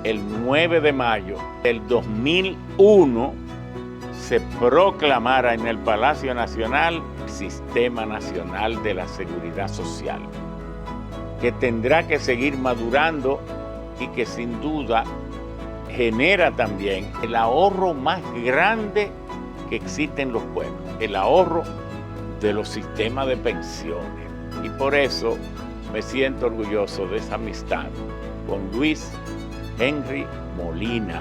el 9 de mayo del 2001, se proclamara en el Palacio Nacional el Sistema Nacional de la Seguridad Social, que tendrá que seguir madurando y que sin duda genera también el ahorro más grande que existe en los pueblos, el ahorro de los sistemas de pensiones. Y por eso me siento orgulloso de esa amistad con Luis Henry Molina.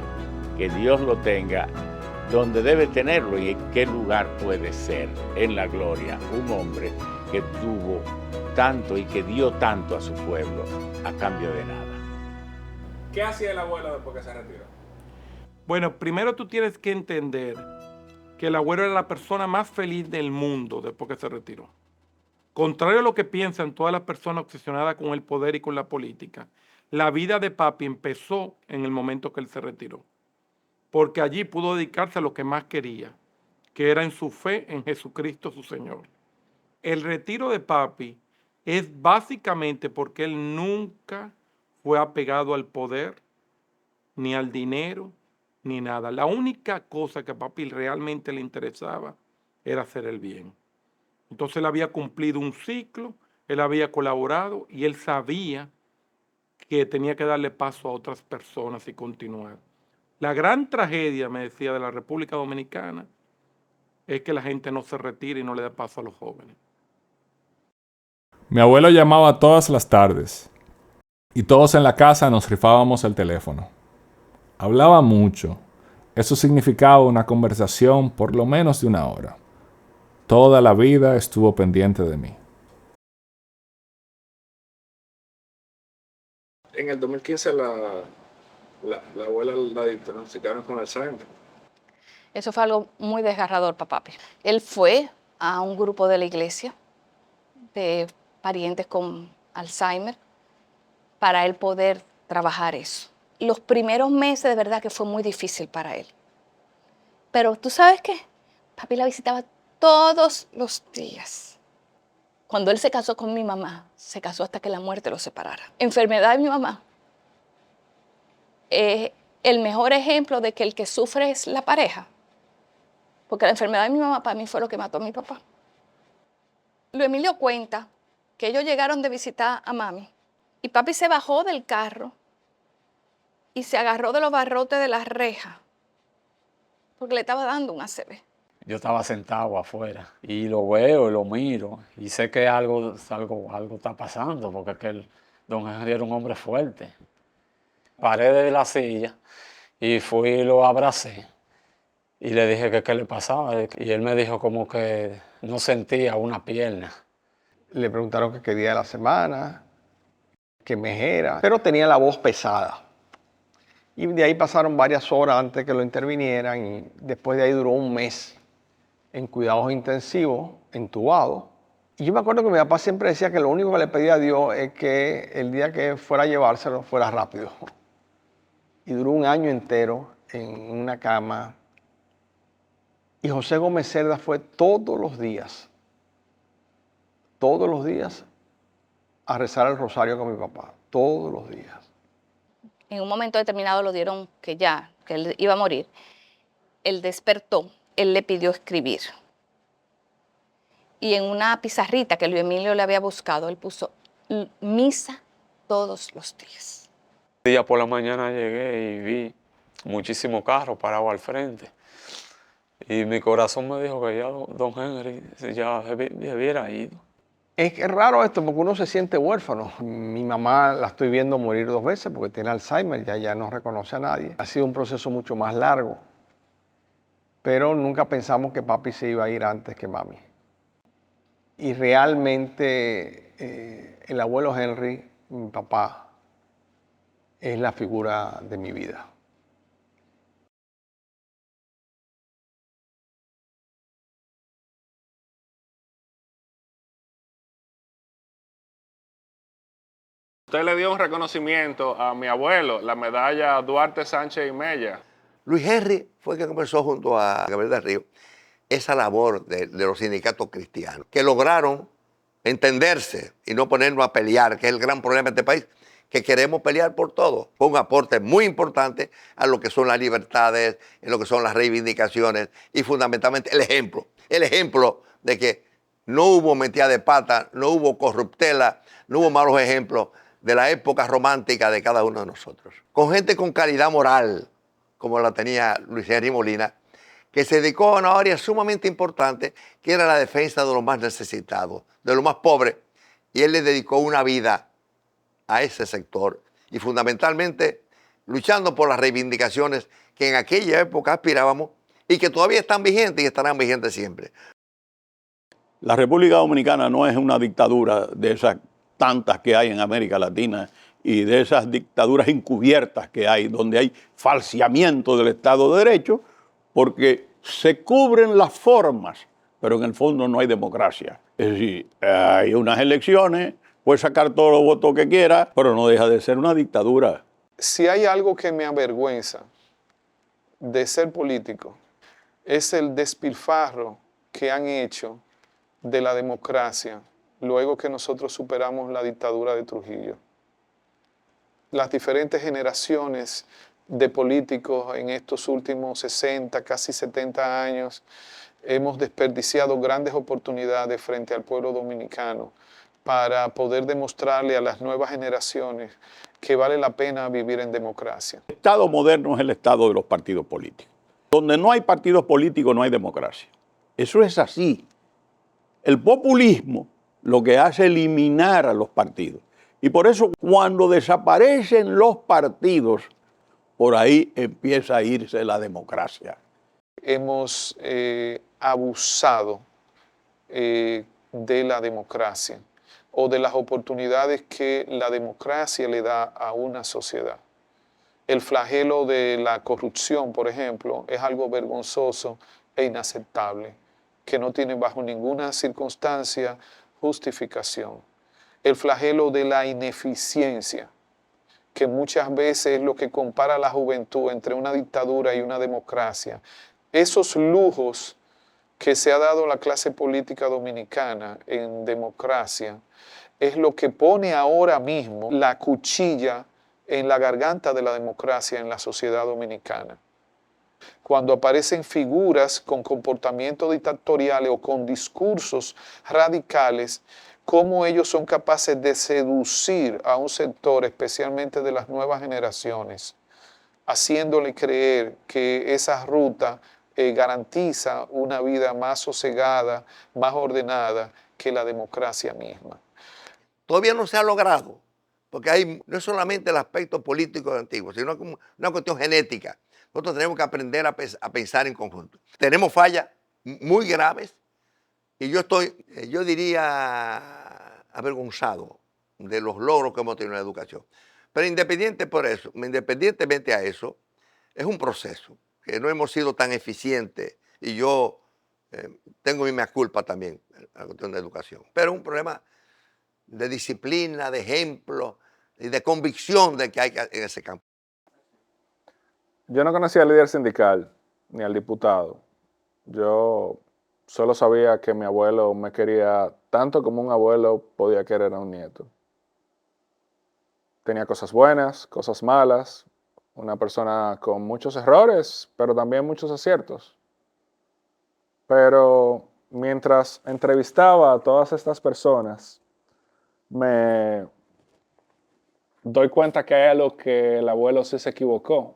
Que Dios lo tenga donde debe tenerlo y en qué lugar puede ser en la gloria. Un hombre que tuvo tanto y que dio tanto a su pueblo a cambio de nada. ¿Qué hacía el abuelo después que se retiró? Bueno, primero tú tienes que entender que el abuelo era la persona más feliz del mundo después que se retiró. Contrario a lo que piensan todas las personas obsesionadas con el poder y con la política, la vida de papi empezó en el momento que él se retiró, porque allí pudo dedicarse a lo que más quería, que era en su fe en Jesucristo su Señor. El retiro de papi es básicamente porque él nunca fue apegado al poder, ni al dinero, ni nada. La única cosa que a papi realmente le interesaba era hacer el bien. Entonces él había cumplido un ciclo, él había colaborado y él sabía que tenía que darle paso a otras personas y continuar. La gran tragedia, me decía, de la República Dominicana es que la gente no se retire y no le da paso a los jóvenes. Mi abuelo llamaba todas las tardes y todos en la casa nos rifábamos el teléfono. Hablaba mucho. Eso significaba una conversación por lo menos de una hora. Toda la vida estuvo pendiente de mí. En el 2015 la abuela la diagnosticaron con Alzheimer. Eso fue algo muy desgarrador para papi. Él fue a un grupo de la iglesia de parientes con Alzheimer para él poder trabajar eso. Los primeros meses de verdad que fue muy difícil para él. Pero ¿tú sabes qué? Papi la visitaba todos los días. Cuando él se casó con mi mamá, se casó hasta que la muerte lo separara. Enfermedad de mi mamá. El mejor ejemplo de que el que sufre es la pareja. Porque la enfermedad de mi mamá para mí fue lo que mató a mi papá. Luis Emilio cuenta que ellos llegaron de visitar a mami y papi se bajó del carro y se agarró de los barrotes de las rejas porque le estaba dando un ACV. Yo estaba sentado afuera y lo veo y lo miro y sé que algo está pasando porque es que don Henry era un hombre fuerte. Paré de la silla y fui y lo abracé y le dije que qué le pasaba y él me dijo como que no sentía una pierna. Le preguntaron que qué día de la semana, qué mes era, pero tenía la voz pesada. Y de ahí pasaron varias horas antes que lo intervinieran y después de ahí duró un mes en cuidados intensivos, entubado. Y yo me acuerdo que mi papá siempre decía que lo único que le pedía a Dios es que el día que fuera a llevárselo fuera rápido. Y duró un año entero en una cama. Y José Gómez Cerda fue todos los días a rezar el rosario con mi papá, todos los días. En un momento determinado lo dieron que él iba a morir. Él despertó, él le pidió escribir. Y en una pizarrita que Luis Emilio le había buscado, él puso misa todos los días. Un día por la mañana llegué y vi muchísimos carros parados al frente. Y mi corazón me dijo que ya don Henry ya se hubiera ido. Es raro esto porque uno se siente huérfano. Mi mamá la estoy viendo morir 2 veces porque tiene Alzheimer, ya no reconoce a nadie. Ha sido un proceso mucho más largo. Pero nunca pensamos que papi se iba a ir antes que mami. Y realmente el abuelo Henry, mi papá, es la figura de mi vida. Usted le dio un reconocimiento a mi abuelo, la medalla Duarte Sánchez y Mella. Luis Henry fue el que comenzó junto a Gabriel del Río esa labor de los sindicatos cristianos, que lograron entenderse y no ponernos a pelear, que es el gran problema de este país, que queremos pelear por todo. Fue un aporte muy importante a lo que son las libertades, en lo que son las reivindicaciones y fundamentalmente el ejemplo de que no hubo metida de pata, no hubo corruptela, no hubo malos ejemplos de la época romántica de cada uno de nosotros. Con gente con calidad moral, como la tenía Luis Henry Molina, que se dedicó a una área sumamente importante, que era la defensa de los más necesitados, de los más pobres. Y él le dedicó una vida a ese sector y fundamentalmente luchando por las reivindicaciones que en aquella época aspirábamos y que todavía están vigentes y estarán vigentes siempre. La República Dominicana no es una dictadura de esas tantas que hay en América Latina y de esas dictaduras encubiertas que hay, donde hay falseamiento del Estado de Derecho, porque se cubren las formas, pero en el fondo no hay democracia. Es decir, hay unas elecciones, puede sacar todos los votos que quiera, pero no deja de ser una dictadura. Si hay algo que me avergüenza de ser político, es el despilfarro que han hecho de la democracia luego que nosotros superamos la dictadura de Trujillo. Las diferentes generaciones de políticos en estos últimos 60, casi 70 años, hemos desperdiciado grandes oportunidades frente al pueblo dominicano para poder demostrarle a las nuevas generaciones que vale la pena vivir en democracia. El Estado moderno es el Estado de los partidos políticos. Donde no hay partidos políticos no hay democracia. Eso es así. El populismo lo que hace es eliminar a los partidos. Y por eso cuando desaparecen los partidos, por ahí empieza a irse la democracia. Hemos abusado de la democracia o de las oportunidades que la democracia le da a una sociedad. El flagelo de la corrupción, por ejemplo, es algo vergonzoso e inaceptable, que no tiene bajo ninguna circunstancia justificación. El flagelo de la ineficiencia, que muchas veces es lo que compara la juventud entre una dictadura y una democracia. Esos lujos que se ha dado la clase política dominicana en democracia es lo que pone ahora mismo la cuchilla en la garganta de la democracia en la sociedad dominicana. Cuando aparecen figuras con comportamientos dictatoriales o con discursos radicales, cómo ellos son capaces de seducir a un sector, especialmente de las nuevas generaciones, haciéndole creer que esa ruta garantiza una vida más sosegada, más ordenada que la democracia misma. Todavía no se ha logrado, porque no es solamente el aspecto político antiguo, sino como una cuestión genética. Nosotros tenemos que aprender a pensar en conjunto. Tenemos fallas muy graves y yo diría, avergonzado de los logros que hemos tenido en la educación. Pero independientemente a eso, es un proceso que no hemos sido tan eficientes y yo tengo mi mea culpa también en la cuestión de educación. Pero es un problema de disciplina, de ejemplo y de convicción de que hay en ese campo. Yo no conocía al líder sindical ni al diputado. Yo solo sabía que mi abuelo me quería tanto como un abuelo podía querer a un nieto. Tenía cosas buenas, cosas malas, una persona con muchos errores, pero también muchos aciertos. Pero mientras entrevistaba a todas estas personas, me doy cuenta que hay algo que el abuelo sí se equivocó.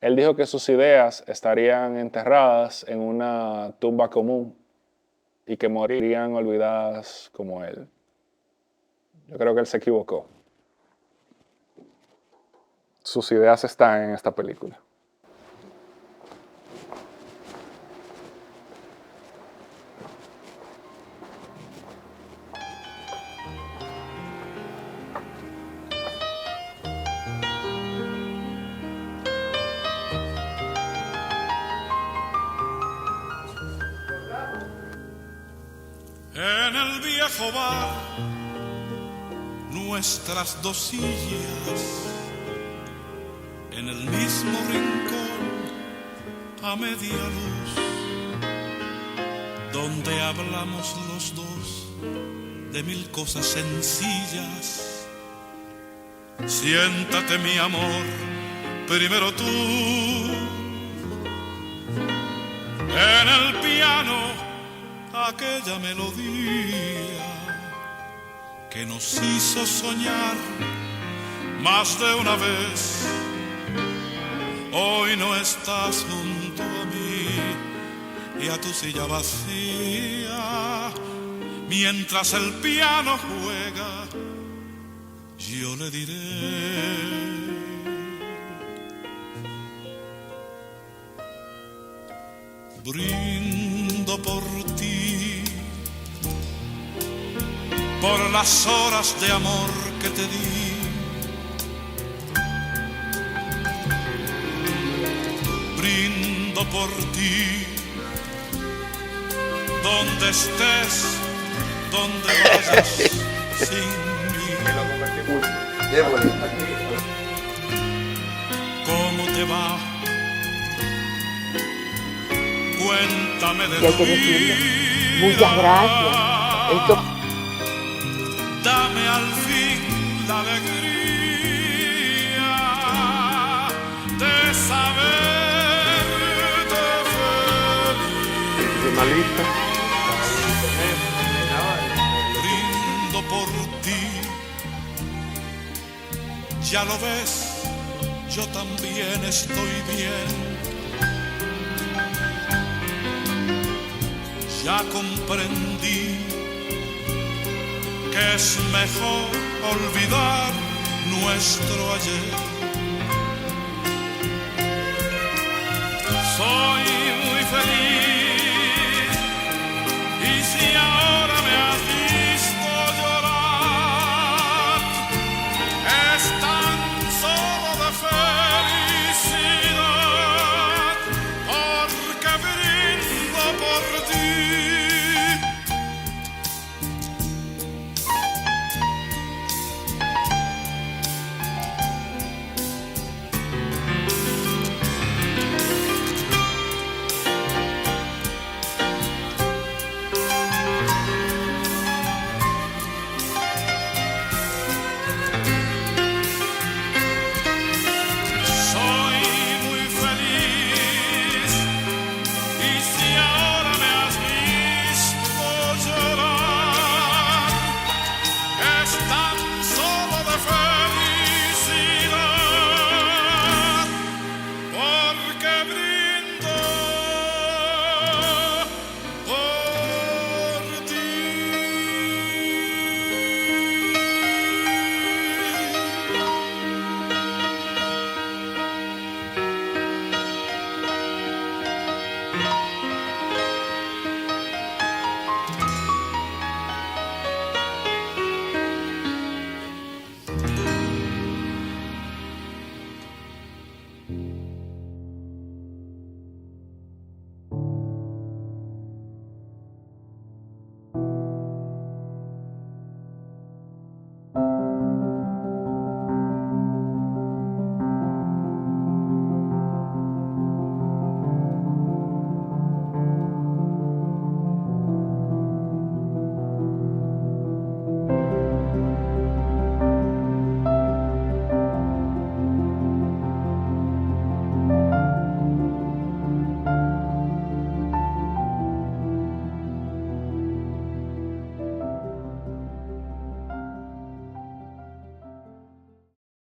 Él dijo que sus ideas estarían enterradas en una tumba común y que morirían olvidadas como él. Yo creo que él se equivocó. Sus ideas están en esta película. En el viejo bar, nuestras dos sillas, en el mismo rincón, a media luz, donde hablamos los dos de mil cosas sencillas. Siéntate, mi amor, primero tú. En el piano, aquella melodía que nos hizo soñar más de una vez. Hoy no estás junto a mí y a tu silla vacía. Mientras el piano juega, yo le diré: brindo por ti, por las horas de amor que te di. Brindo por ti, donde estés, donde vayas sin mí. ¿Cómo te va? Cuéntame de tu vida. Muchas gracias. Dame al fin la alegría de saberte feliz. Una lista. Brindo por ti. Ya lo ves, yo también estoy bien. Ya comprendí que es mejor olvidar nuestro ayer. Soy